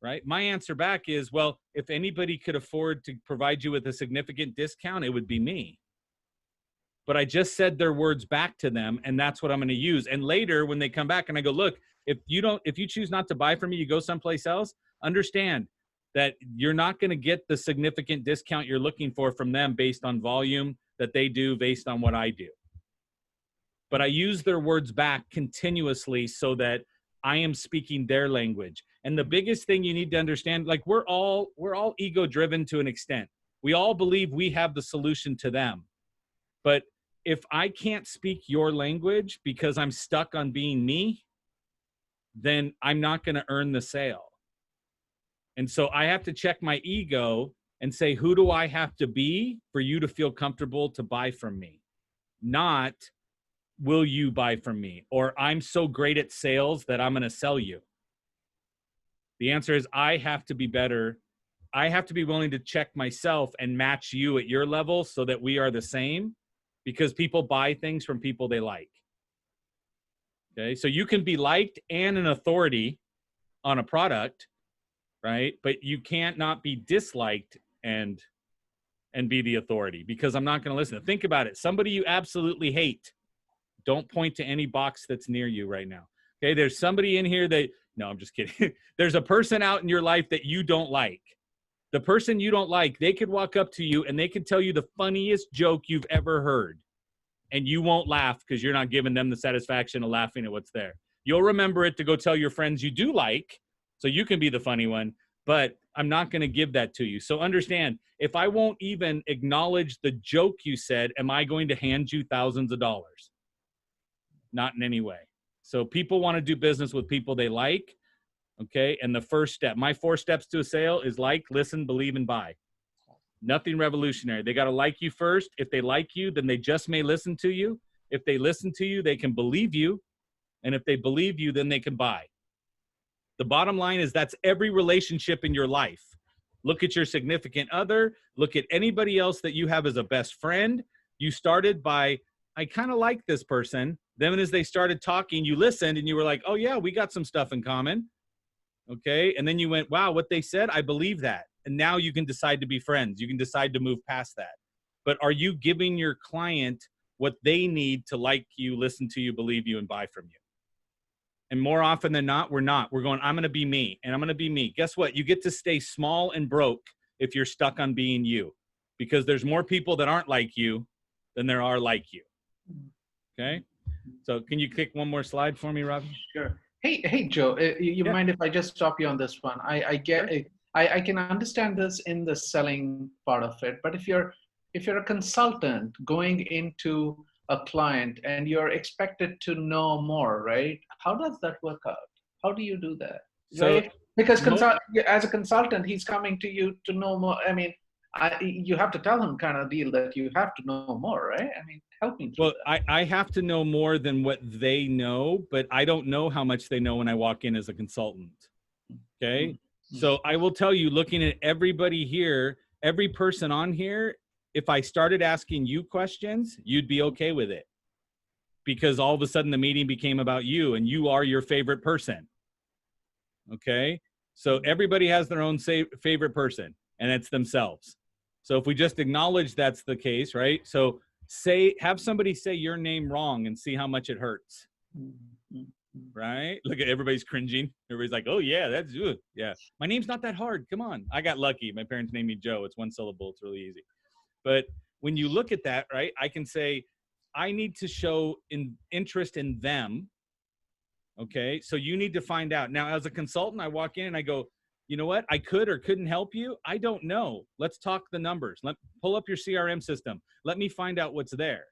right? My answer back is, well, if anybody could afford to provide you with a significant discount, it would be me. But I just said their words back to them, and that's what I'm going to use. And later when they come back and I go, look, if you choose not to buy from me, you go someplace else, understand that you're not going to get the significant discount you're looking for from them based on volume that they do, based on what I do. But I use their words back continuously so that I am speaking their language. And the biggest thing you need to understand, like we're all ego driven to an extent. We all believe we have the solution to them. But if I can't speak your language because I'm stuck on being me, then I'm not going to earn the sale. And so I have to check my ego and say, who do I have to be for you to feel comfortable to buy from me? Not, will you buy from me? Or I'm so great at sales that I'm going to sell you. The answer is I have to be better. I have to be willing to check myself and match you at your level so that we are the same, because people buy things from people they like. Okay, so you can be liked and an authority on a product, right? But you can't not be disliked and be the authority, because I'm not going to listen. Think about it. Somebody you absolutely hate, don't point to any box that's near you right now. Okay, there's somebody in here that, no, I'm just kidding. There's a person out in your life that you don't like. The person you don't like, they could walk up to you and they could tell you the funniest joke you've ever heard. And you won't laugh because you're not giving them the satisfaction of laughing at what's there. You'll remember it to go tell your friends you do like, so you can be the funny one, but I'm not going to give that to you. So understand, if I won't even acknowledge the joke you said, am I going to hand you thousands of dollars? Not in any way. So people want to do business with people they like, okay? And the first step, my 4 steps to a sale is like, listen, believe, and buy. Nothing revolutionary. They got to like you first. If they like you, then they just may listen to you. If they listen to you, they can believe you. And if they believe you, then they can buy. The bottom line is that's every relationship in your life. Look at your significant other. Look at anybody else that you have as a best friend. You started by, I kind of like this person. Then as they started talking, you listened and you were like, oh yeah, we got some stuff in common. Okay. And then you went, wow, what they said, I believe that. And now you can decide to be friends. You can decide to move past that. But are you giving your client what they need to like you, listen to you, believe you, and buy from you? And more often than not, we're not. We're going, I'm going to be me, and I'm going to be me. Guess what? You get to stay small and broke if you're stuck on being you, because there's more people that aren't like you than there are like you. Okay? So can you click one more slide for me, Ravi?
Sure. Hey, Joe, you mind if I just stop you on this one? I get it. I can understand this in the selling part of it, but if you're a consultant going into a client and you're expected to know more, right? How does that work out? How do you do that?
So,
right? Because as a consultant, he's coming to you to know more. I mean, you have to tell him kind of deal that you have to know more, right? I mean, help me through that.
I have to know more than what they know, but I don't know how much they know when I walk in as a consultant. Okay. So I will tell you, looking at everybody here, every person on here, if I started asking you questions, you'd be okay with it, because all of a sudden the meeting became about you and you are your favorite person. Okay. So everybody has their own favorite person, and it's themselves. So if we just acknowledge that's the case, right? So have somebody say your name wrong and see how much it hurts. Right? Look at everybody's cringing. Everybody's like, oh yeah, that's good. Yeah. My name's not that hard. Come on. I got lucky. My parents named me Joe. It's 1 syllable. It's really easy. But when you look at that, right, I can say, I need to show interest in them. Okay. So you need to find out. Now, as a consultant, I walk in and I go, you know what? I could or couldn't help you. I don't know. Let's talk the numbers. Pull up your CRM system. Let me find out what's there.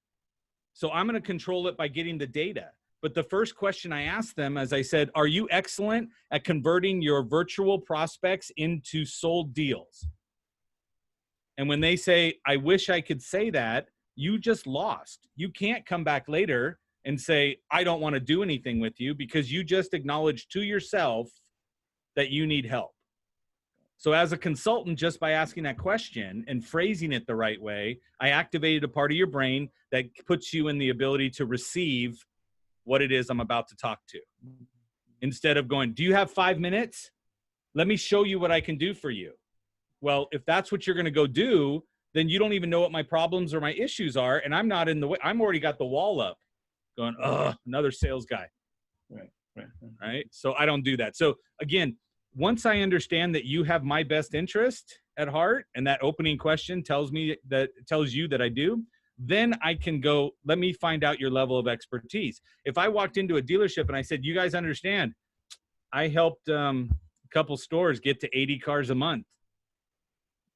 So I'm going to control it by getting the data. But the first question I asked them, as I said, are you excellent at converting your virtual prospects into sold deals? And when they say, I wish I could say that, you just lost. You can't come back later and say, I don't want to do anything with you, because you just acknowledged to yourself that you need help. So as a consultant, just by asking that question and phrasing it the right way, I activated a part of your brain that puts you in the ability to receive what it is I'm about to talk to. instead of going, do you have 5 minutes? Let me show you what I can do for you. Well, if that's what you're going to go do, then you don't even know what my problems or my issues are. And I'm not in the way. I'm already got the wall up going, oh, another sales guy. Right. So I don't do that. So again, once I understand that you have my best interest at heart, and that opening question tells you that I do, then I can go, let me find out your level of expertise. If I walked into a dealership and I said, you guys understand, I helped a couple stores get to 80 cars a month.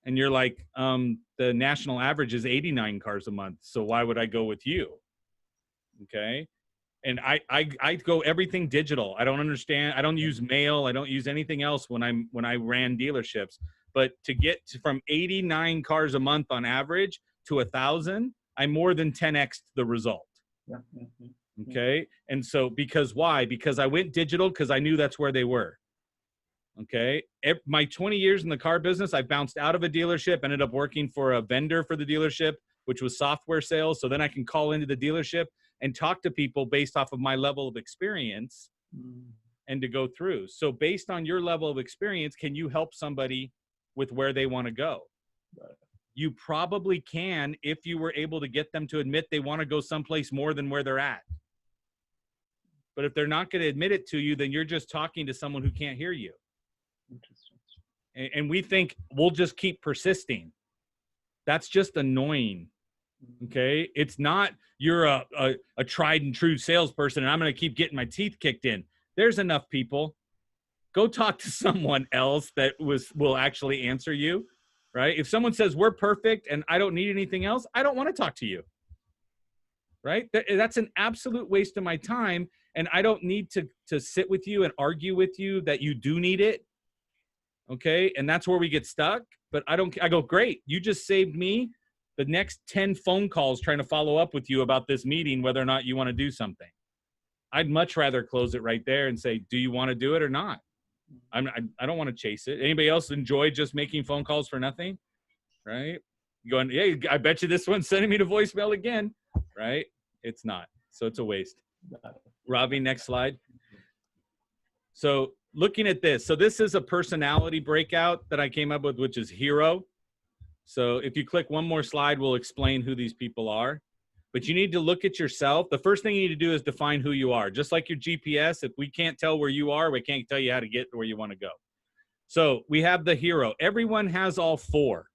And you're like, the national average is 89 cars a month. So why would I go with you? Okay. And I go everything digital. I don't understand. I don't use mail. I don't use anything else when I ran dealerships. But to get from 89 cars a month on average to 1,000, I more than 10x'd the result. Okay. And so because why? Because I went digital because I knew that's where they were. Okay. My 20 years in the car business, I bounced out of a dealership, ended up working for a vendor for the dealership, which was software sales. So then I can call into the dealership and talk to people based off of my level of experience and to go through. So based on your level of experience, can you help somebody with where they want to go? You probably can if you were able to get them to admit they want to go someplace more than where they're at. But if they're not going to admit it to you, then you're just talking to someone who can't hear you. And we think we'll just keep persisting. That's just annoying. Okay. It's not, you're a tried and true salesperson and I'm going to keep getting my teeth kicked in. There's enough people. Go talk to someone else that will actually answer you, right? If someone says we're perfect and I don't need anything else, I don't want to talk to you, right? That's an absolute waste of my time. And I don't need to sit with you and argue with you that you do need it. Okay. And that's where we get stuck. But I go, great. You just saved me the next 10 phone calls trying to follow up with you about this meeting, whether or not you want to do something. I'd much rather close it right there and say, do you want to do it or not? I don't want to chase it. Anybody else enjoy just making phone calls for nothing? Right? Going, hey, I bet you this one's sending me to voicemail again. Right? It's not. So it's a waste. Ravi, next slide. So looking at this. So this is a personality breakout that I came up with, which is hero. So if you click one more slide, we'll explain who these people are. But you need to look at yourself. The first thing you need to do is define who you are. Just like your GPS, if we can't tell where you are, we can't tell you how to get where you want to go. So we have the hero. Everyone has all four.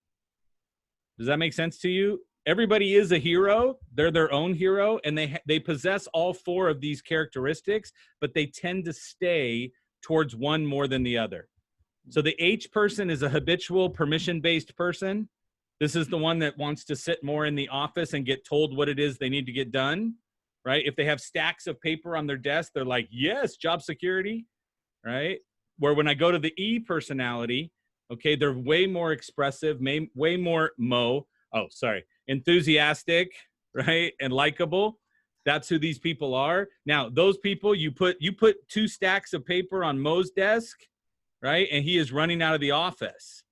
Does that make sense to you? Everybody is a hero. They're their own hero, and they possess all four of these characteristics, but they tend to stay towards one more than the other. So the H person is a habitual, permission-based person. This is the one that wants to sit more in the office and get told what it is they need to get done, right? If they have stacks of paper on their desk, they're like, yes, job security, right? Where when I go to the E personality, okay, they're way more expressive, way more enthusiastic, right? And likable. That's who these people are. Now, those people, you put 2 stacks of paper on Mo's desk, right? And he is running out of the office,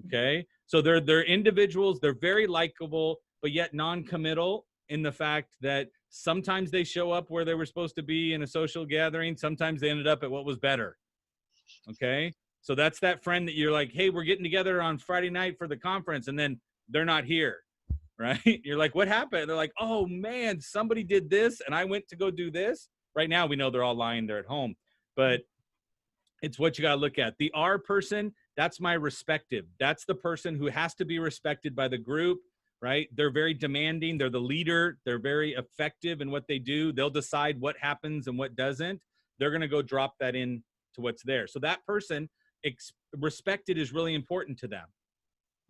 okay? So they're individuals, they're very likable, but yet non-committal in the fact that sometimes they show up where they were supposed to be in a social gathering. Sometimes they ended up at what was better, okay? So that's that friend that you're like, hey, we're getting together on Friday night for the conference, and then they're not here, right? You're like, what happened? They're like, oh man, somebody did this, and I went to go do this. Right now, we know they're all lying, they're at home, but it's what you got to look at. The R person, that's my respective. That's the person who has to be respected by the group, right? They're very demanding. They're the leader. They're very effective in what they do. They'll decide what happens and what doesn't. They're going to go drop that in to what's there. So that person, respected is really important to them,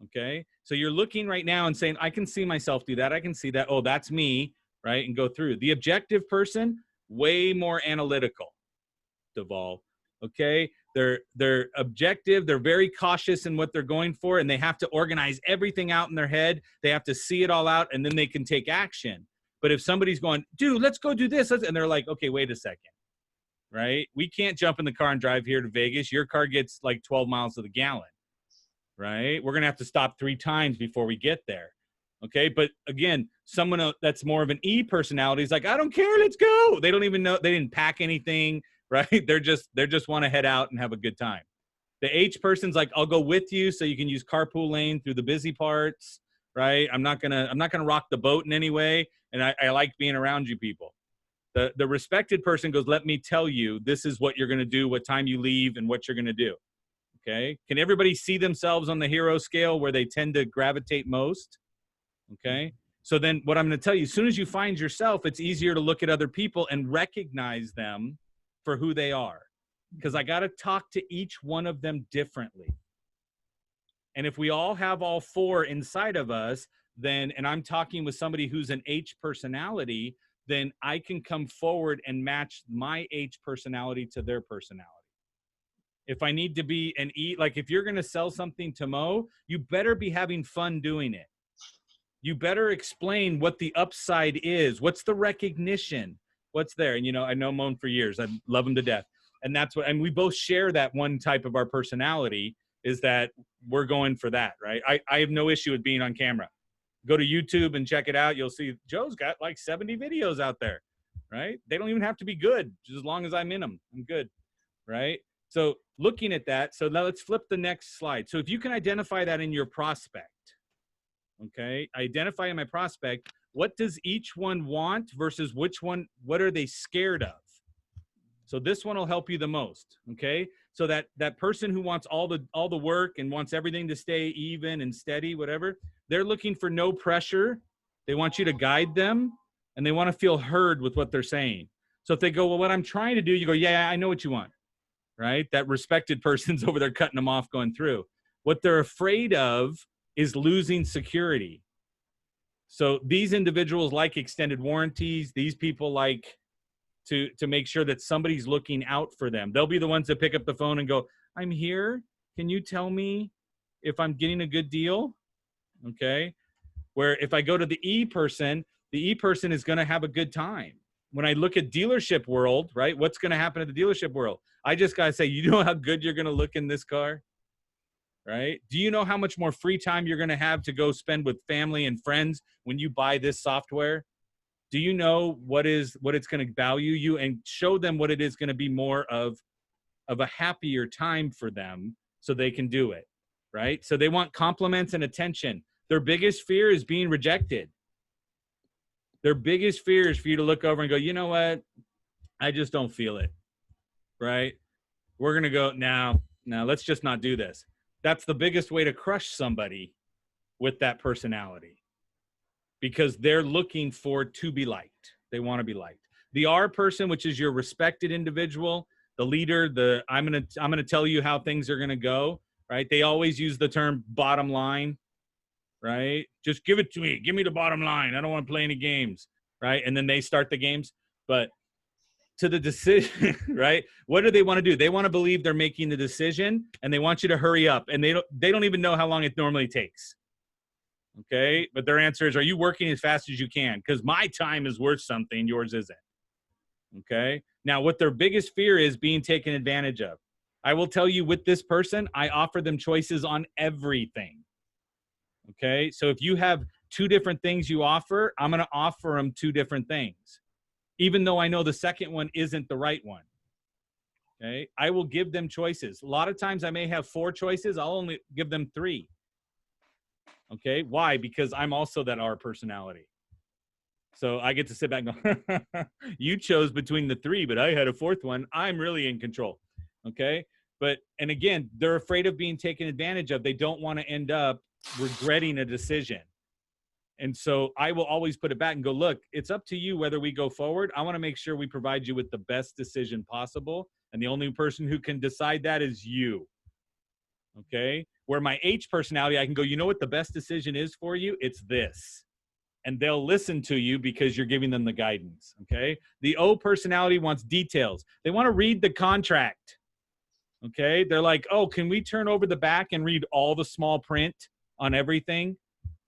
okay? So you're looking right now and saying, I can see myself do that. I can see that. Oh, that's me, right? And go through. The objective person, way more analytical, Deval. Okay, they're objective. They're very cautious in what they're going for, and they have to organize everything out in their head. They have to see it all out, and then they can take action. But if somebody's going, dude, let's go do this, and they're like, okay, wait a second, right? We can't jump in the car and drive here to Vegas. Your car gets like 12 miles to the gallon, right? We're gonna have to stop 3 times before we get there. Okay, but again, someone that's more of an E personality is like, I don't care, let's go. They don't even know, they didn't pack anything. right? They're just want to head out and have a good time. The H person's like, I'll go with you so you can use carpool lane through the busy parts, right? I'm not gonna rock the boat in any way, and I like being around you people. The respected person goes, let me tell you, this is what you're gonna do, what time you leave, and what you're gonna do. Okay? Can everybody see themselves on the hero scale where they tend to gravitate most? Okay? So then what I'm gonna tell you, as soon as you find yourself, it's easier to look at other people and recognize them for who they are. Because I got to talk to each one of them differently. And if we all have all four inside of us, then, and I'm talking with somebody who's an H personality, then I can come forward and match my H personality to their personality. If I need to be an E, like if you're going to sell something to Mo, you better be having fun doing it. You better explain what the upside is. What's the recognition? What's there? And, you know, I know Mo for years. I love him to death. And that's what, and we both share that one type of our personality, is that we're going for that, right? I have no issue with being on camera. Go to YouTube and check it out. You'll see Joe's got like 70 videos out there, right? They don't even have to be good. Just as long as I'm in them, I'm good, right? So looking at that, so now let's flip the next slide. So if you can identify that in your prospect, okay? Identify in my prospect, what does each one want versus which one, what are they scared of? So this one will help you the most, okay? So that person who wants all the work and wants everything to stay even and steady, whatever, they're looking for no pressure. They want you to guide them, and they want to feel heard with what they're saying. So if they go, well, what I'm trying to do, you go, yeah, I know what you want, right? That respected person's over there cutting them off going through. What they're afraid of is losing security. So these individuals like extended warranties. These people like to make sure that somebody's looking out for them. They'll be the ones that pick up the phone and go, I'm here. Can you tell me if I'm getting a good deal? Okay. Where if I go to the E person is going to have a good time. When I look at dealership world, right? What's going to happen at the dealership world? I just got to say, you know how good you're going to look in this car, right? Do you know how much more free time you're going to have to go spend with family and friends when you buy this software? Do you know what it's going to value you, and show them what it is going to be more of a happier time for them so they can do it, right? So they want compliments and attention. Their biggest fear is being rejected. Their biggest fear is for you to look over and go, you know what? I just don't feel it, right? We're going to go, now, let's just not do this. That's the biggest way to crush somebody with that personality. Because they're looking for to be liked. They want to be liked. The R person, which is your respected individual, the leader, I'm gonna tell you how things are gonna go, right? They always use the term bottom line, right? Just give it to me. Give me the bottom line. I don't want to play any games, right? And then they start the games. But to the decision, right? What do they want to do? They want to believe they're making the decision, and they want you to hurry up. And they don't even know how long it normally takes. Okay, but their answer is, are you working as fast as you can? Because my time is worth something, yours isn't. Okay, now what their biggest fear is being taken advantage of. I will tell you, with this person, I offer them choices on everything. Okay, so if you have two different things you offer, I'm going to offer them two different things, even though I know the second one isn't the right one. Okay, I will give them choices. A lot of times I may have 4 choices. I'll only give them 3. Okay, why? Because I'm also that R personality. So I get to sit back and go, you chose between the 3, but I had a 4th one. I'm really in control. Okay, but, and again, they're afraid of being taken advantage of. They don't want to end up regretting a decision. And so I will always put it back and go, look, it's up to you whether we go forward. I want to make sure we provide you with the best decision possible. And the only person who can decide that is you. Okay, where my H personality, I can go, you know what the best decision is for you? It's this. And they'll listen to you because you're giving them the guidance. Okay, the O personality wants details. They want to read the contract. Okay, they're like, oh, can we turn over the back and read all the small print on everything?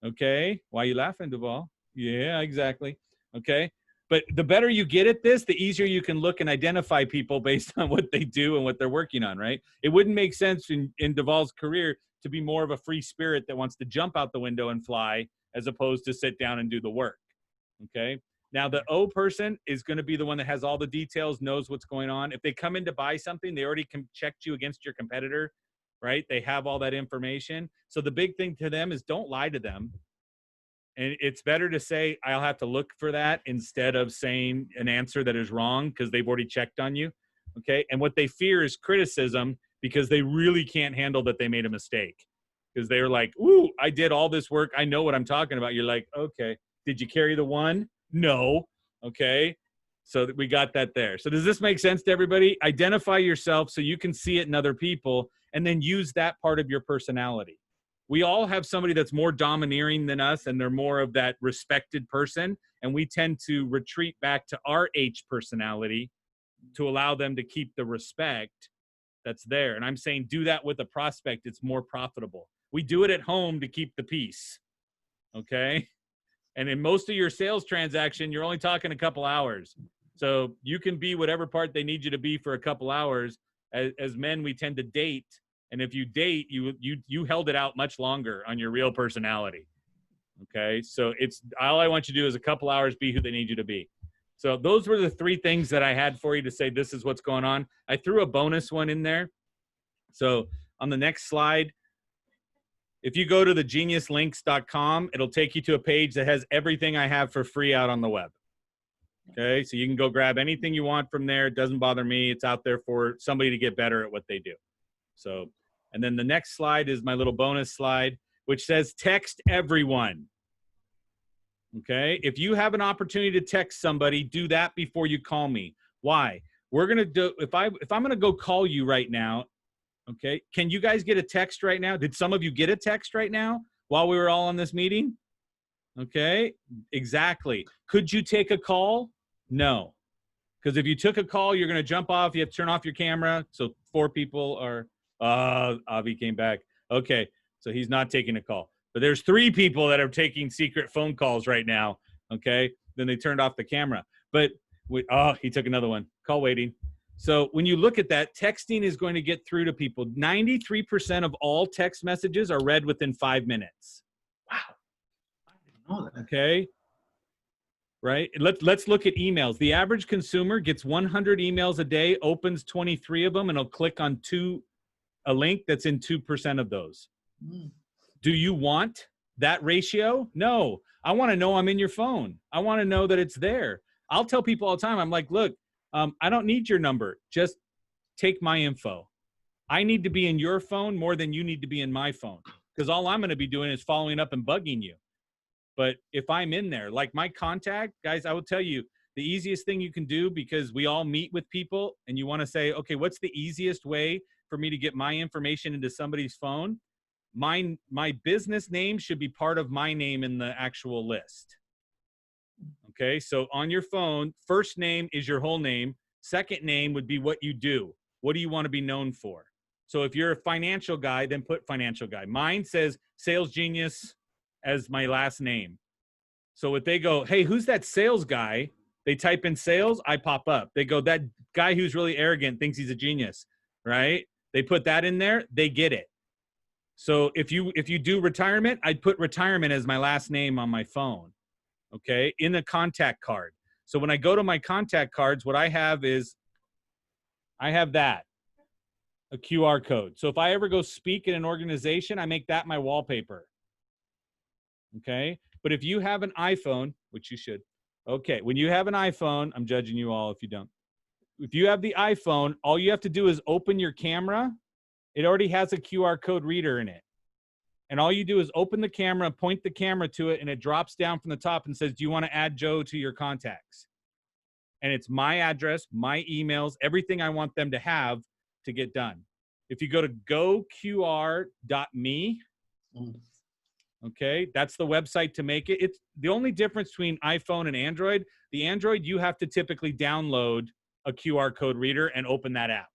Okay, why are you laughing, Duval? Yeah, exactly. Okay, but the better you get at this, the easier you can look and identify people based on what they do and what they're working on, right? It wouldn't make sense in Duval's career to be more of a free spirit that wants to jump out the window and fly as opposed to sit down and do the work, okay? Now, the O person is going to be the one that has all the details, knows what's going on. If they come in to buy something, they already checked you against your competitor, right? They have all that information. So the big thing to them is don't lie to them. And it's better to say, I'll have to look for that instead of saying an answer that is wrong because they've already checked on you. Okay. And what they fear is criticism because they really can't handle that they made a mistake. Because they're like, ooh, I did all this work. I know what I'm talking about. You're like, okay, did you carry the one? No. Okay. So we got that there. So does this make sense to everybody? Identify yourself so you can see it in other people and then use that part of your personality. We all have somebody that's more domineering than us and they're more of that respected person. And we tend to retreat back to our H personality to allow them to keep the respect that's there. And I'm saying do that with a prospect. It's more profitable. We do it at home to keep the peace. Okay. And in most of your sales transaction, you're only talking a couple hours. So you can be whatever part they need you to be for a couple hours. As men, we tend to date. And if you date, you held it out much longer on your real personality. Okay. So it's all I want you to do is a couple hours, be who they need you to be. So those were the 3 things that I had for you to say, this is what's going on. I threw a bonus one in there. So on the next slide, if you go to thegeniuslinks.com, it'll take you to a page that has everything I have for free out on the web. Okay, so you can go grab anything you want from there. It doesn't bother me. It's out there for somebody to get better at what they do. So, and then the next slide is my little bonus slide, which says text everyone. Okay, if you have an opportunity to text somebody, do that before you call me. Why? We're gonna do, if I'm gonna go call you right now, okay, can you guys get a text right now? Did some of you get a text right now while we were all on this meeting? Okay, exactly. Could you take a call? No. Because if you took a call, you're going to jump off. You have to turn off your camera. So 4 people are, Avi came back. Okay, so he's not taking a call. But there's 3 people that are taking secret phone calls right now. Okay, then they turned off the camera. But, he took another one. Call waiting. So when you look at that, texting is going to get through to people. 93% of all text messages are read within 5 minutes.
Wow. I didn't know that.
Okay. Right. Let's look at emails. The average consumer gets 100 emails a day, opens 23 of them, and will click on a link that's in 2% of those. Do you want that ratio? No. I want to know I'm in your phone. I want to know that it's there. I'll tell people all the time, I'm like, look, I don't need your number. Just take my info. I need to be in your phone more than you need to be in my phone, because all I'm going to be doing is following up and bugging you. But if I'm in there, like my contact, guys, I will tell you the easiest thing you can do, because we all meet with people and you want to say, okay, what's the easiest way for me to get my information into somebody's phone? My business name should be part of my name in the actual list. Okay, so on your phone, first name is your whole name. Second name would be what you do. What do you want to be known for? So if you're a financial guy, then put financial guy. Mine says sales genius as my last name. So if they go, hey, who's that sales guy? They type in sales, I pop up. They go, that guy who's really arrogant thinks he's a genius, right? They put that in there, they get it. So if you do retirement, I'd put retirement as my last name on my phone, okay, in a contact card. So when I go to my contact cards, what I have is, I have that, a QR code. So if I ever go speak in an organization, I make that my wallpaper. Okay. But if you have an iPhone, which you should, okay, when you have an iPhone, I'm judging you all if you don't. If you have the iPhone, all you have to do is open your camera. It already has a QR code reader in it. And all you do is open the camera, point the camera to it, and it drops down from the top and says, do you want to add Joe to your contacts? And it's my address, my emails, everything I want them to have to get done. If you go to goqr.me, okay, that's the website to make it. It's the only difference between iPhone and Android. The Android, you have to typically download a QR code reader and open that app.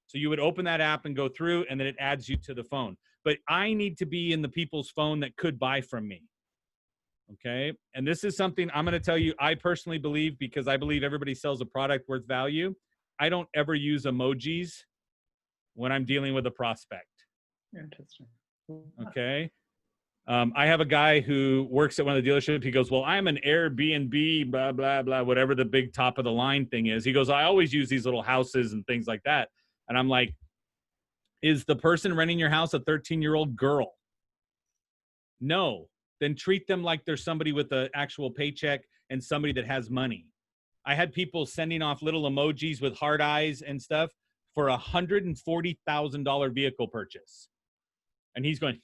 So you would open that app and go through, and then it adds you to the phone. But I need to be in the people's phone that could buy from me. Okay. And this is something I'm going to tell you, I personally believe, because I believe everybody sells a product worth value. I don't ever use emojis when I'm dealing with a prospect.
Interesting.
Okay. I have a guy who works at one of the dealerships. He goes, well, I'm an Airbnb, blah, blah, blah, whatever the big top of the line thing is. He goes, I always use these little houses and things like that. And I'm like, is the person renting your house a 13-year-old girl? No. Then treat them like they're somebody with an actual paycheck and somebody that has money. I had people sending off little emojis with heart eyes and stuff for a $140,000 vehicle purchase. And he's going,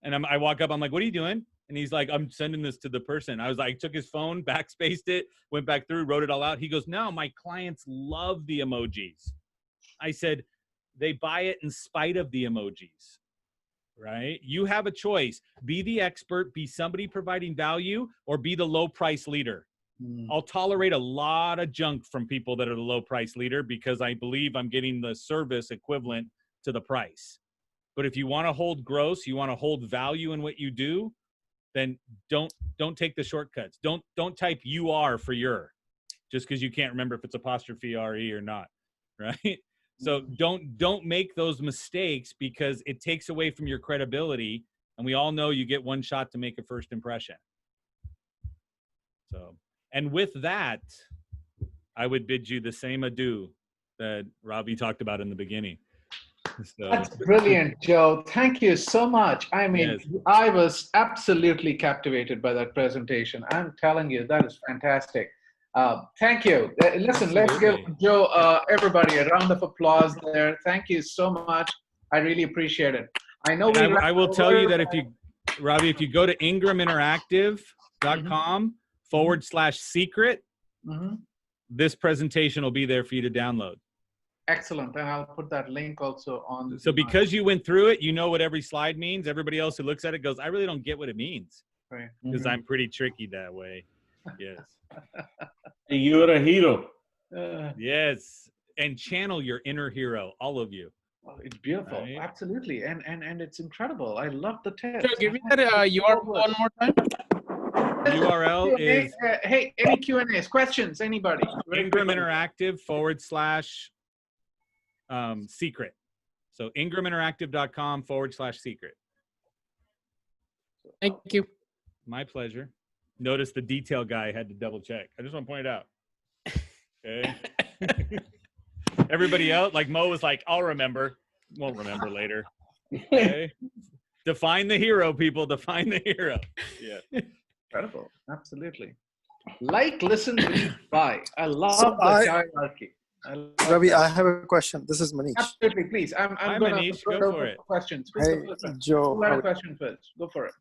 and I walk up, I'm like, what are you doing? And he's like, I'm sending this to the person. I was like, took his phone, backspaced it, went back through, wrote it all out. He goes, no, my clients love the emojis. I said, they buy it in spite of the emojis, right? You have a choice. Be the expert, be somebody providing value, or be the low price leader. I'll tolerate a lot of junk from people that are the low price leader because I believe I'm getting the service equivalent to the price. But if you want to hold gross, you want to hold value in what you do, then don't take the shortcuts. Don't type UR for your, just because you can't remember if it's apostrophe RE or not, right? So don't make those mistakes because it takes away from your credibility. And we all know you get one shot to make a first impression. So, and with that, I would bid you the same adieu that Ravi talked about in the beginning. So.
That's brilliant, Joe. Thank you so much. I mean,
Yes.
I was absolutely captivated by that presentation. I'm telling you, that is fantastic. Thank you. Listen, let's give Joe, everybody, a round of applause there. Thank you so much. I really appreciate it. I know
I will tell you that if you, Ravi, if you go to ingraminteractive.com/secret, this presentation will be there for you to download.
Excellent. And I'll put that link also on.
So because you went through it, you know what every slide means. Everybody else who looks at it goes, I really don't get what it means.
Right.
Because I'm pretty tricky that way. Yes.
You're a hero.
Yes. And channel your inner hero, all of you.
Oh, it's beautiful.
Right?
Absolutely. And it's incredible. I love the tips.
Joe, give me that URL one more time.
URL is
hey, any Q&As, questions, anybody?
ingraminteractive.com/secret. So ingraminteractive.com/secret.
Thank you.
My pleasure. Notice the detail guy had to double check. I just want to point it out. Okay. Everybody else, like Mo was like, I'll remember. Won't remember later. Okay. Define the hero, people. Define the hero. Yeah.
Incredible. Absolutely. Like, listen, read, buy. I love the hierarchy.
Ravi, I have a question. This is Manish.
Absolutely, please. I'm going
Manish.
to
Go for it.
Questions.
Hey, Joe.
Who had a question first? Go for it.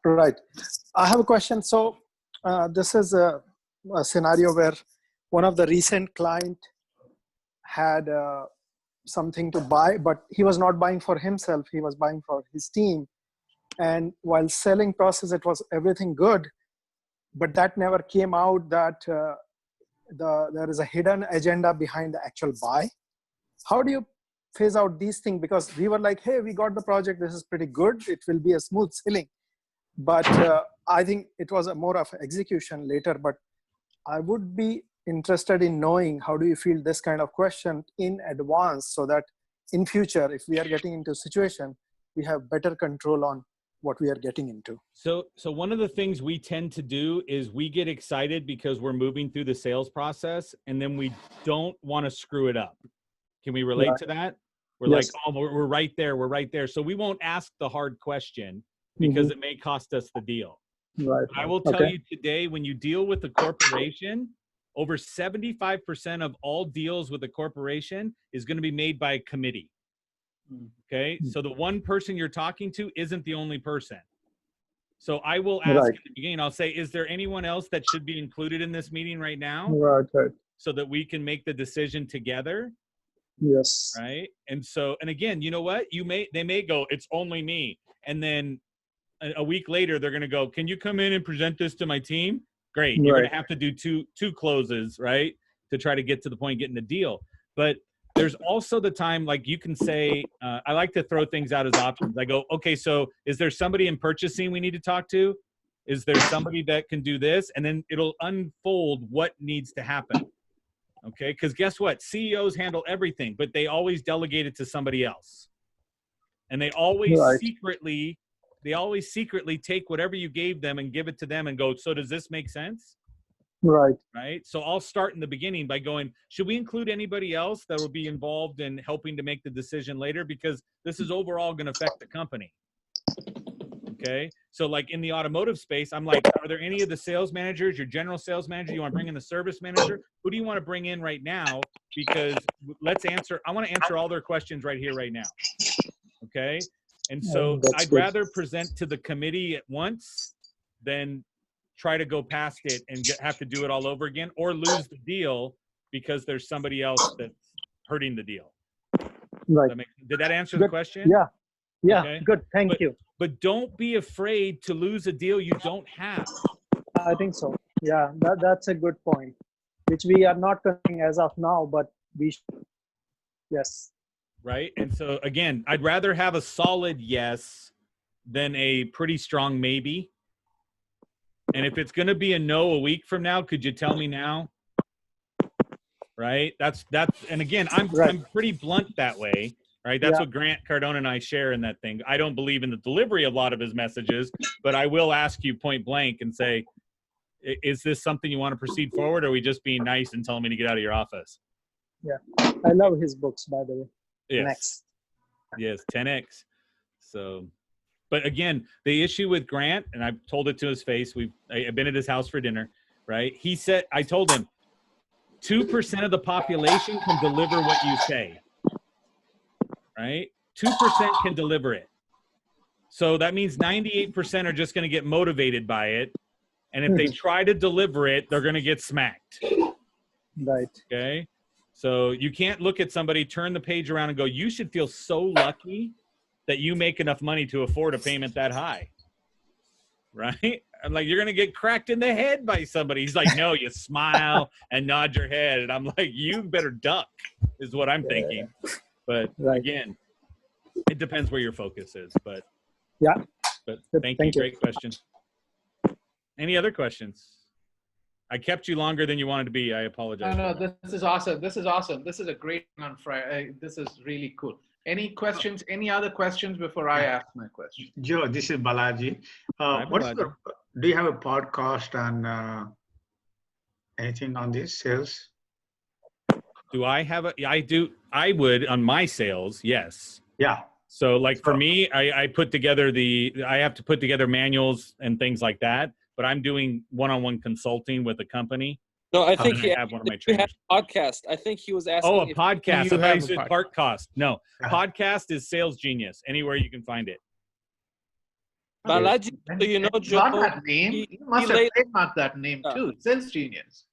Right. I have a question. So this is a scenario where one of the recent client had something to buy, but he was not buying for himself. He was buying for his team. And while selling process, it was everything good, but that never came out that there is a hidden agenda behind the actual buy. How do you phase out these things? Because we were like, hey, we got the project. This is pretty good. It will be a smooth selling. But I think it was more of execution later. But I would be interested in knowing how do you feel this kind of question in advance so that in future, if we are getting into a situation, we have better control on what we are getting into.
So one of the things we tend to do is we get excited because we're moving through the sales process and then we don't want to screw it up. Can we relate to that? We're like, oh, we're right there. We're right there. So we won't ask the hard question because it may cost us the deal.
Right.
I will tell you today, when you deal with a corporation, over 75% of all deals with a corporation is going to be made by a committee. Okay. So the one person you're talking to isn't the only person. So I will ask at the beginning, I'll say, is there anyone else that should be included in this meeting right now?
Right.
So that we can make the decision together.
Yes.
Right. And so, and again, you know what? They may go, it's only me. And then a week later, they're going to go, can you come in and present this to my team? Great. You're going to have to do two closes, right? To try to get to the point, getting the deal. But there's also the time, like you can say, I like to throw things out as options. I go, okay, so is there somebody in purchasing we need to talk to? Is there somebody that can do this? And then it'll unfold what needs to happen. Okay, because guess what? CEOs handle everything, but they always delegate it to somebody else. And they always secretly they always secretly take whatever you gave them and give it to them and go, so does this make sense?
Right.
Right. So I'll start in the beginning by going, should we include anybody else that will be involved in helping to make the decision later? Because this is overall going to affect the company. Okay. So like in the automotive space, I'm like, are there any of the sales managers, your general sales manager, you want to bring in the service manager? Who do you want to bring in right now? Because I want to answer all their questions right here, right now. Okay. And so I'd rather present to the committee at once than try to go past it and have to do it all over again, or lose the deal because there's somebody else that's hurting the deal.
Right.
Did that answer the question?
Yeah. Yeah.
Okay.
Good. Thank you.
But don't be afraid to lose a deal you don't have.
I think so. Yeah, that's a good point, which we are not doing as of now, but we should. Yes.
Right. And so again, I'd rather have a solid yes than a pretty strong maybe. And if it's going to be a no a week from now, could you tell me now? Right. That's, and again, I'm pretty blunt that way. Right. That's what Grant Cardone and I share in that thing. I don't believe in the delivery of a lot of his messages, but I will ask you point blank and say, is this something you want to proceed forward? Or are we just being nice and telling me to get out of your office?
Yeah. I love his books, by the way.
Yes. 10X. Yes. 10X. So, but again, the issue with Grant, and I've told it to his face, I've been at his house for dinner, right? He said, I told him, 2% of the population can deliver what you say, right? 2% can deliver it. So that means 98% are just going to get motivated by it. And if they try to deliver it, they're going to get smacked.
Right.
Okay. So you can't look at somebody, turn the page around and go, you should feel so lucky that you make enough money to afford a payment that high. Right? I'm like, you're going to get cracked in the head by somebody. He's like, no, you smile and nod your head. And I'm like, you better duck is what I'm thinking. But again, it depends where your focus is. But
yeah.
But thank you. Great question. Any other questions? I kept you longer than you wanted to be. I apologize.
No, this is awesome. This is awesome. This is a great one on Friday. This is really cool. Any questions? Any other questions before I ask my question?
Joe, this is Balaji. Do you have a podcast on anything on this sales?
Do I have I do. I would on my sales. Yes.
Yeah.
So like for me, I put together I have to put together manuals and things like that, but I'm doing one-on-one consulting with a company.
No, I think
he have one of my
had
trainers.
a podcast. I think he was asking.
Oh, a podcast.
You
I
have
said
a podcast.
part cost. No, podcast is Sales Genius. Anywhere you can find it.
Balaji, do you know Joe?
Not that name. You must have trademarked that name too. Sales Genius.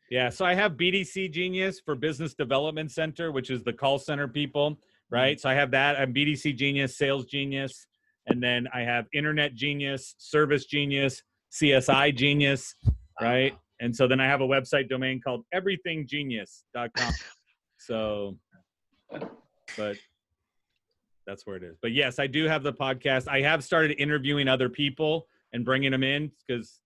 Yeah, so I have BDC Genius for Business Development Center, which is the call center people, right? So I have that. I'm BDC Genius, Sales Genius, and then I have Internet Genius, Service Genius, CSI Genius, right? And so then I have a website domain called everythinggenius.com. So, but that's where it is. But yes, I do have the podcast. I have started interviewing other people and bringing them in because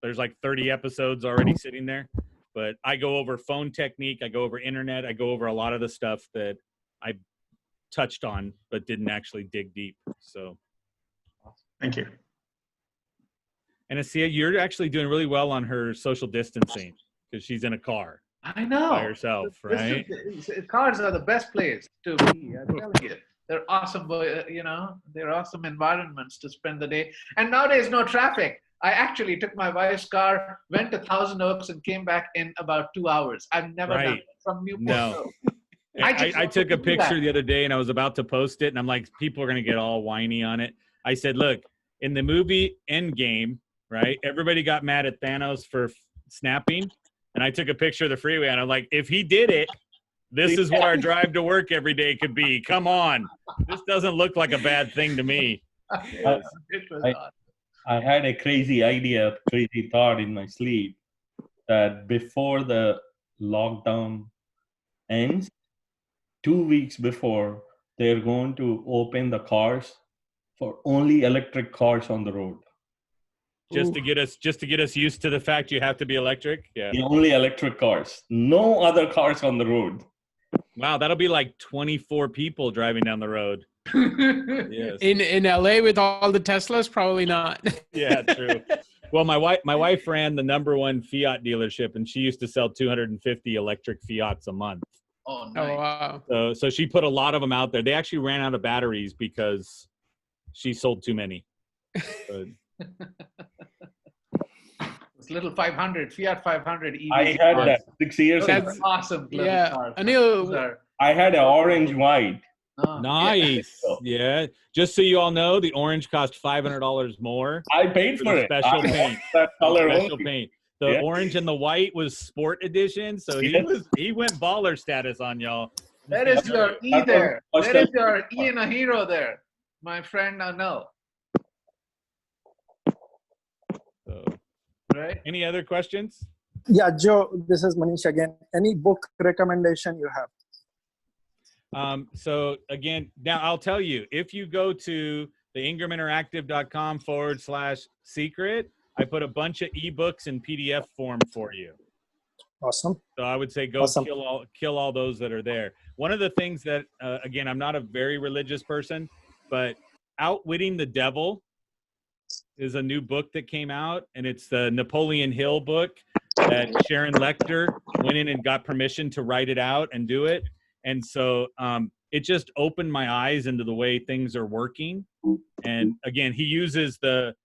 there's like 30 episodes already sitting there. But I go over phone technique. I go over internet. I go over a lot of the stuff that I touched on, but didn't actually dig deep. So
thank you.
And Asia, you're actually doing really well on her social distancing because she's in a car.
I know.
By herself, right?
Cars are the best place to be. I'm telling you. They're awesome, they're awesome environments to spend the day. And nowadays, no traffic. I actually took my wife's car, went to Thousand Oaks, and came back in about 2 hours. I've never done it from Newport.
No. I took a picture the other day, and I was about to post it, and I'm like, people are going to get all whiny on it. I said, look, in the movie Endgame, right, everybody got mad at Thanos for snapping, and I took a picture of the freeway, and I'm like, if he did it, this is what our drive to work every day could be. Come on. This doesn't look like a bad thing to me.
I had a crazy idea, crazy thought in my sleep that before the lockdown ends, 2 weeks before, they're going to open the cars for only electric cars on the road.
Just to get us used to the fact you have to be electric. Yeah.
Only electric cars. No other cars on the road.
Wow, that'll be like 24 people driving down the road. Yes.
In LA with all the Teslas, probably not.
Yeah, true. Well, my wife ran the #1 Fiat dealership, and she used to sell 250 electric Fiats a month.
Oh,
Oh
nice.
wow.
So she put a lot of them out there. They actually ran out of batteries because she sold too many. But
This little 500 Fiat 500 EV.
I had
Yes.
that 6 years ago.
That's
awesome little
yeah.
cars.
Anil,
Those are-
I had an orange white.
Oh,
nice. Yeah. Just so you all know, the orange cost $500 more
I paid
for
for
the
it.
special
I
paint.
that color
Special
only.
paint. The
Yeah.
orange and the white was sport edition, so he went baller status on y'all.
That is your E
That was
there.
first
That is
time.
your E and a hero there. My friend Anil.
So,
Right?
any other questions?
Yeah, Joe, this is Manish again. Any book recommendation you have?
So again, now I'll tell you, if you go to the ingraminteractive.com/secret, I put a bunch of ebooks in PDF form for you.
Awesome.
So I would say go
Awesome.
kill all those that are there. One of the things that, again, I'm not a very religious person, but Outwitting the Devil is a new book that came out, and it's the Napoleon Hill book that Sharon Lecter went in and got permission to write it out and do it. And so it just opened my eyes into the way things are working. And again, he uses the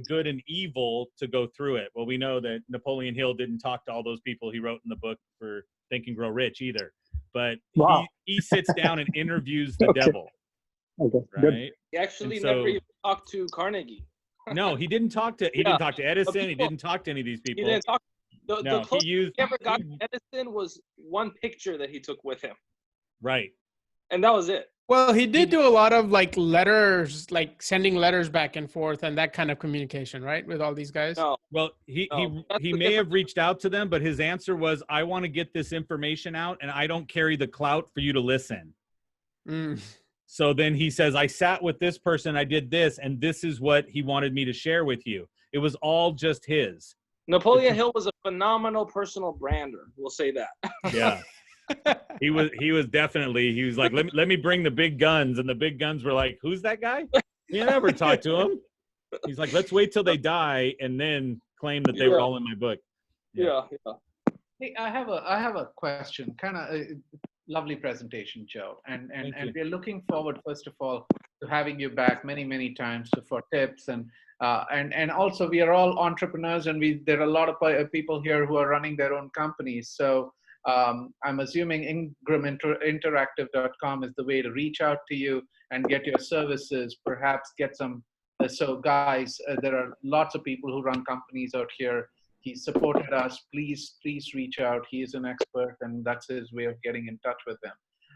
good and evil to go through it. Well, we know that Napoleon Hill didn't talk to all those people he wrote in the book for Think and Grow Rich either. But
Wow.
he sits down and interviews the
Okay.
devil.
Okay,
right?
good.
He actually
And so-
never even talked to Carnegie.
No, he didn't talk to
Yeah.
didn't talk to Edison. He
people-
didn't talk to any of these
He
people.
didn't talk. The
No, he
closest
used
he ever got to Edison was one picture that he took with him,
right.
and that was it.
well, he did do a lot of like letters, like sending letters back and forth and that kind of communication, right? With all these guys.
No,
Well, he
No, that's
he
the
may have
difference.
reached out to them, but his answer was, "I want to get this information out, and I don't carry the clout for you to listen."
Mm.
So then he says, "I sat with this person, I did this, and this is what he wanted me to share with you." It was all just his.
Napoleon Hill was a phenomenal personal brander. We'll say that.
Yeah. He was definitely, he was like, let me bring the big guns. And the big guns were like, who's that guy? You never talked to him. He's like, let's wait till they die and then claim that they were
Yeah.
all in my book.
Yeah.
Hey, I have a question. Kind of lovely presentation, Joe. And
Thank you.
we're looking forward, first of all, to having you back many times for tips and also we are all entrepreneurs and there are a lot of people here who are running their own companies. So I'm assuming ingraminteractive.com is the way to reach out to you and get your services, perhaps get some. So guys, there are lots of people who run companies out here. He supported us. Please reach out. He is an expert, and that's his way of getting in touch with them.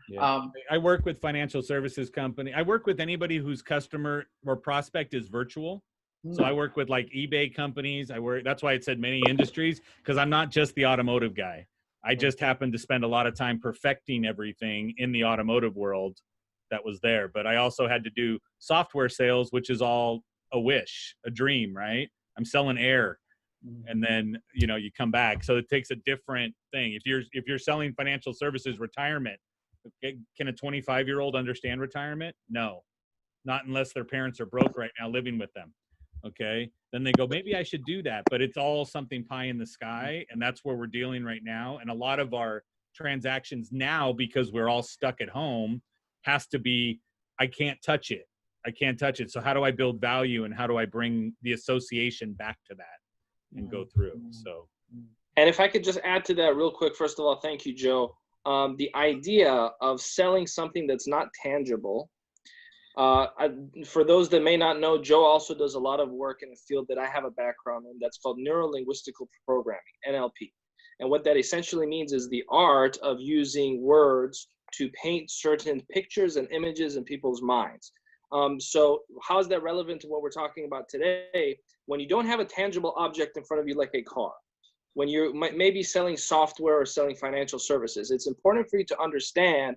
Yeah. I work with financial services company. I work with anybody whose customer or prospect is virtual. So I work with like eBay companies. That's why it said many industries, because I'm not just the automotive guy. I just happen to spend a lot of time perfecting everything in the automotive world that was there. But I also had to do software sales, which is all a wish, a dream, right? I'm selling air. And then, you come back. So it takes a different thing. If you're selling financial services, retirement, can a 25-year-old understand retirement? No, not unless their parents are broke right now living with them. Okay. Then they go, maybe I should do that, but it's all something pie in the sky. And that's where we're dealing right now. And a lot of our transactions now, because we're all stuck at home, has to be, I can't touch it. I can't touch it. So how do I build value and how do I bring the association back to that and go through? So.
And if I could just add to that real quick, first of all, thank you, Joe. The idea of selling something that's not tangible. For those that may not know, Joe also does a lot of work in a field that I have a background in that's called neuro-linguistical programming, NLP. And what that essentially means is the art of using words to paint certain pictures and images in people's minds. So how is that relevant to what we're talking about today? When you don't have a tangible object in front of you like a car, when you're maybe selling software or selling financial services, it's important for you to understand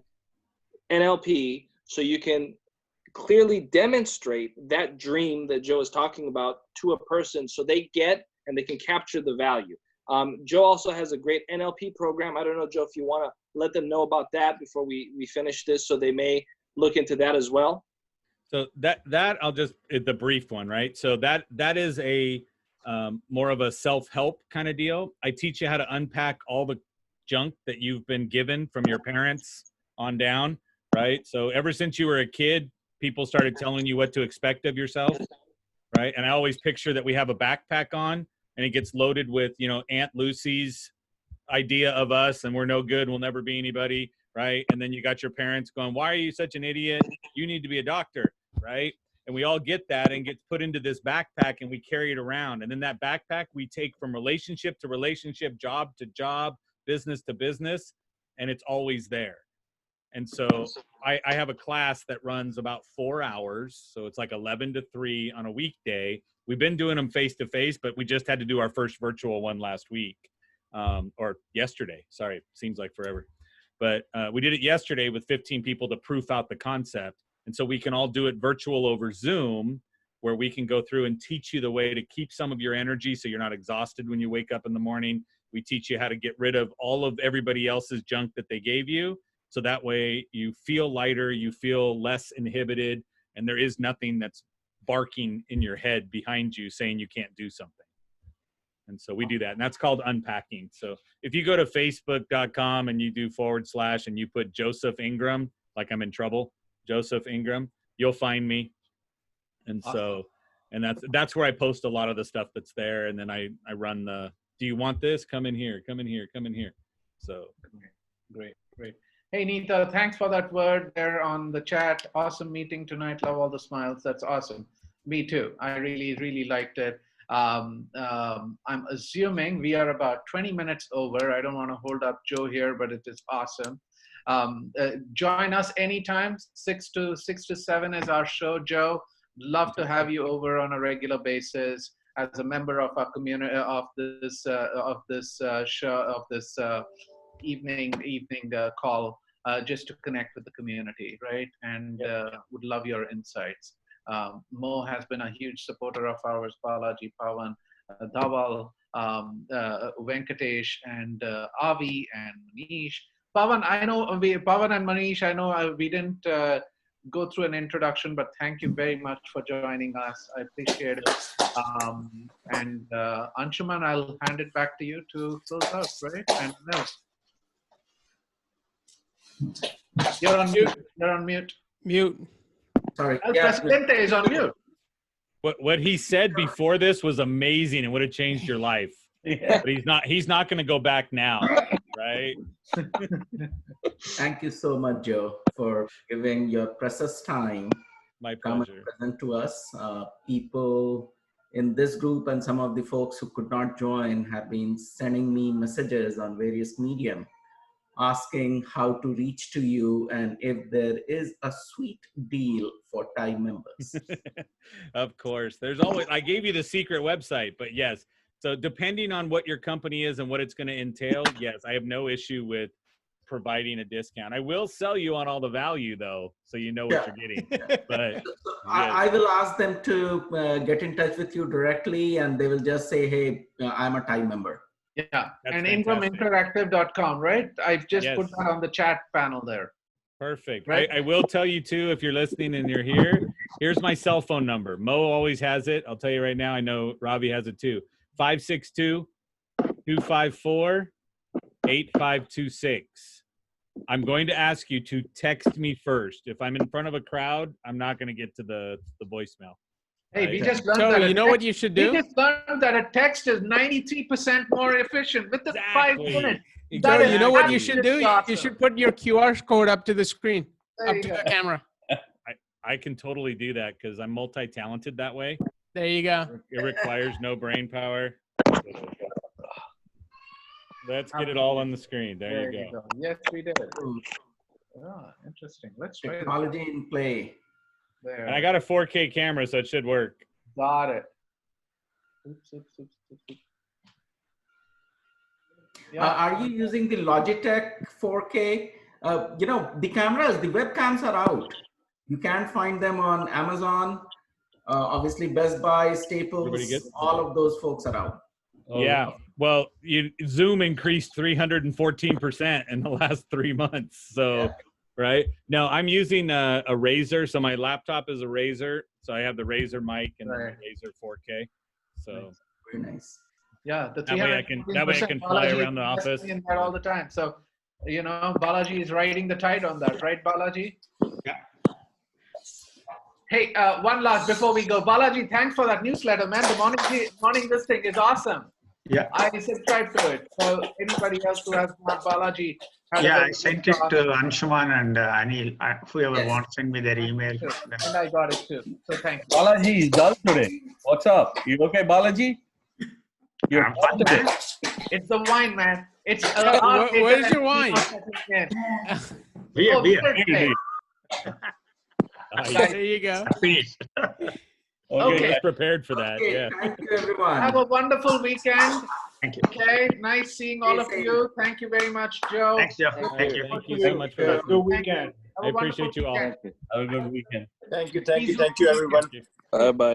NLP so you can clearly demonstrate that dream that Joe is talking about to a person so they get and they can capture the value. Joe also has a great NLP program. I don't know, Joe, if you want to let them know about that before we finish this, so they may look into that as well.
So that I'll just the brief one, right? So that is a more of a self-help kind of deal. I teach you how to unpack all the junk that you've been given from your parents on down, right? So ever since you were a kid, people started telling you what to expect of yourself, right? And I always picture that we have a backpack on and it gets loaded with, you know, Aunt Lucy's idea of us and we're no good, we'll never be anybody, right? And then you got your parents going, why are you such an idiot? You need to be a doctor, right? And we all get that and gets put into this backpack and we carry it around. And then that backpack we take from relationship to relationship, job to job, business to business, and it's always there. And so I have a class that runs about 4 hours. So it's like 11 to 3 on a weekday. We've been doing them face to face, but we just had to do our first virtual one last week, or yesterday. Sorry, seems like forever. But we did it yesterday with 15 people to proof out the concept. And so we can all do it virtual over Zoom, where we can go through and teach you the way to keep some of your energy so you're not exhausted when you wake up in the morning. We teach you how to get rid of all of everybody else's junk that they gave you. So that way you feel lighter, you feel less inhibited, and there is nothing that's barking in your head behind you saying you can't do something. And so we do that, and that's called unpacking. So if you go to facebook.com and you do / and you put Joseph Ingram, like I'm in trouble, Joseph Ingram, you'll find me. And so, and that's where I post a lot of the stuff that's there. And then I run the, do you want this? Come in here, come in here, come in here. So
great. Hey, Neeta, thanks for that word there on the chat. Awesome meeting tonight. Love all the smiles. That's awesome. Me too. I really, really liked it. I'm assuming we are about 20 minutes over. I don't want to hold up Joe here, but it is awesome. Join us anytime. 6 to 7 is our show, Joe. Love to have you over on a regular basis as a member of our community, of this evening call, just to connect with the community, right? And would love your insights. Mo has been a huge supporter of ours, Balaji, Pawan, Dawal, Venkatesh, and Avi and Manish. Pawan, I know Pawan and Manish, I know we didn't go through an introduction, but thank you very much for joining us. I appreciate it. And Anshuman, I'll hand it back to you to close out, right? And you're on mute. You're on mute.
Mute.
Sorry.
El Presidente is on mute.
What he said before this was amazing and would have changed your life.
Yeah.
But he's not going to go back now, right?
Thank you so much, Joe, for giving your precious time.
My
come
pleasure.
and present to us. People in this group and some of the folks who could not join have been sending me messages on various medium asking how to reach to you and if there is a sweet deal for TiE members.
Of course. There's always, I gave you the secret website, but yes. So depending on what your company is and what it's going to entail, yes, I have no issue with providing a discount. I will sell you on all the value though, so you know what you're getting. But
I will ask them to get in touch with you directly and they will just say, hey, I'm a TiE member.
Yeah,
that's
and
fantastic.
ingraminteractive.com, right? I've just put that on the chat panel there.
Perfect.
Right?
I will tell you too, if you're listening and you're here, here's my cell phone number. Mo always has it. I'll tell you right now, I know Robbie has it too. 562-254-8526. I'm going to ask you to text me first. If I'm in front of a crowd, I'm not going to get to the voicemail.
Hey,
right?
we just learned
So
that
you know what you should do?
We just learned that a text is 93% more efficient within 5 minutes.
Joe, you know what you should do?
Awesome.
You should put your QR code up to the screen,
There
up
you
to
go.
the camera.
I can totally do that because I'm multi-talented that way.
There you go.
It requires no brain power. Let's get it all on the screen. There you go.
Yes, we did. Oh, interesting. Let's try
Technology in play.
There.
And I got a 4K camera, so it should work.
Got it. Oops. Yeah.
Are you using the Logitech 4K? You know, the cameras, the webcams are out. You can't find them on Amazon. Obviously, Best Buy, Staples, all of those folks are out.
Yeah. Well, Zoom increased 314% in the last 3 months. So right? No, I'm using a Razer. So my laptop is a Razer. So I have the Razer mic and then the Razer 4K. So
Very nice.
Yeah, the
that way I can fly around the office.
In there all the time. So, you know, Balaji is riding the tide on that, right, Balaji?
Yeah.
Hey, one last before we go, Balaji, thanks for that newsletter, man. The morning this thing is awesome.
Yeah.
I subscribe to it. So anybody else who has not, Balaji.
Yeah, I sent it to Anshuman and Anil. Whoever wants, send me their email.
And I got it too. So thanks.
Balaji is dull today. What's up? You okay, Balaji? You're
I'm fine, man.
It's the wine, man. It's
what is your wine?
Beer.
There you go.
Finished.
Okay, just prepared for that.
Okay,
Yeah.
thank you, everyone.
Have a wonderful weekend.
Thank you.
Okay, nice seeing all of you. Thank you very much, Joe.
Thanks, Jeff. Thank you.
Thank you so much for listening.
Good weekend.
I appreciate you all.
Have a good weekend.
Thank you, everyone.
Bye bye.